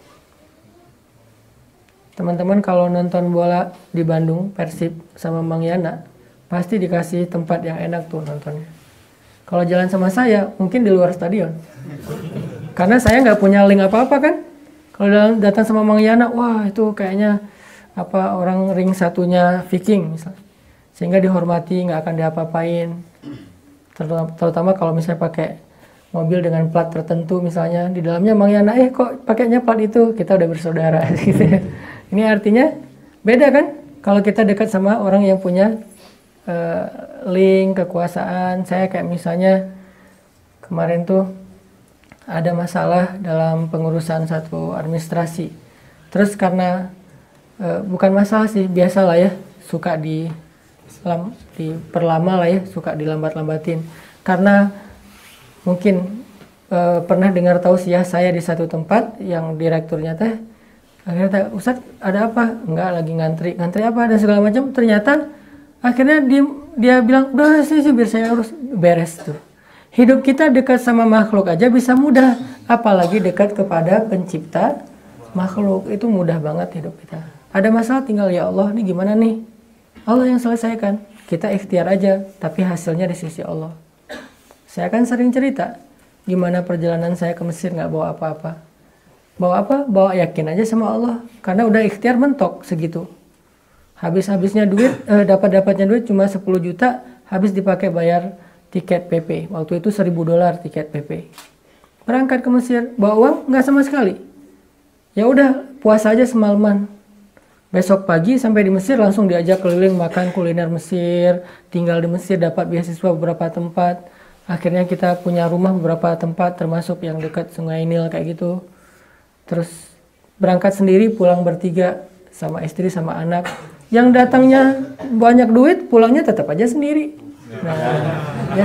Teman-teman kalau nonton bola di Bandung, Persib sama Mang Yana, pasti dikasih tempat yang enak tuh nontonnya. Kalau jalan sama saya, mungkin di luar stadion. Karena saya nggak punya link apa-apa kan. Kalau datang sama Mang Yana, wah itu kayaknya orang ring satunya Viking misalnya. Sehingga dihormati, nggak akan diapa-apain. Terutama kalau misalnya pakai mobil dengan plat tertentu misalnya, di dalamnya Mang Yana, kok pakainya plat itu, kita udah bersaudara gitu. Ini artinya beda kan kalau kita dekat sama orang yang punya link kekuasaan. Saya kayak misalnya kemarin tuh ada masalah dalam pengurusan satu administrasi, terus karena bukan masalah sih, biasalah ya, suka diperlama lah ya, suka dilambat-lambatin karena mungkin pernah dengar tausiah saya di satu tempat yang direkturnya teh akhirnya, Ustadz ada apa? Enggak, lagi ngantri apa dan segala macam. Ternyata akhirnya dia bilang, udah sih biar saya urus, beres tuh. Hidup kita dekat sama makhluk aja bisa mudah, apalagi dekat kepada pencipta makhluk, itu mudah banget hidup kita. Ada masalah tinggal, ya Allah ini gimana nih? Allah yang selesaikan, kita ikhtiar aja, tapi hasilnya di sisi Allah. Saya kan sering cerita gimana perjalanan saya ke Mesir nggak bawa apa-apa. Bawa apa? Bawa yakin aja sama Allah, karena udah ikhtiar mentok segitu. Habis-habisnya duit, dapat-dapatnya duit cuma 10 juta, habis dipakai bayar tiket PP. Waktu itu $1.000 tiket PP. Berangkat ke Mesir, bawa uang nggak sama sekali. Ya udah, puasa aja semalaman. Besok pagi sampai di Mesir langsung diajak keliling makan kuliner Mesir, tinggal di Mesir, dapat beasiswa beberapa tempat. Akhirnya kita punya rumah beberapa tempat, termasuk yang dekat Sungai Nil kayak gitu. Terus berangkat sendiri, pulang bertiga sama istri sama anak. Yang datangnya banyak duit, pulangnya tetap aja sendiri. Nah, ya.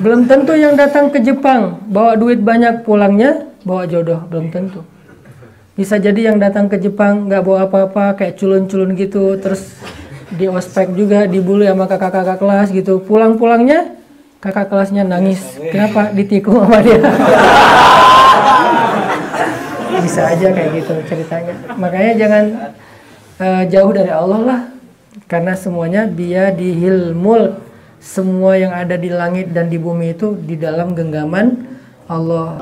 Belum tentu yang datang ke Jepang bawa duit banyak, pulangnya bawa jodoh, belum tentu. Bisa jadi yang datang ke Jepang nggak bawa apa-apa, kayak culun-culun gitu, terus di ospek juga dibully sama kakak-kakak kelas gitu. Pulang-pulangnya kakak kelasnya nangis. Kenapa? Ditikung sama dia. Bisa aja kayak gitu ceritanya. Makanya jangan jauh dari Allah lah. Karena semuanya biyadihil mulk. Semua yang ada di langit dan di bumi itu di dalam genggaman Allah.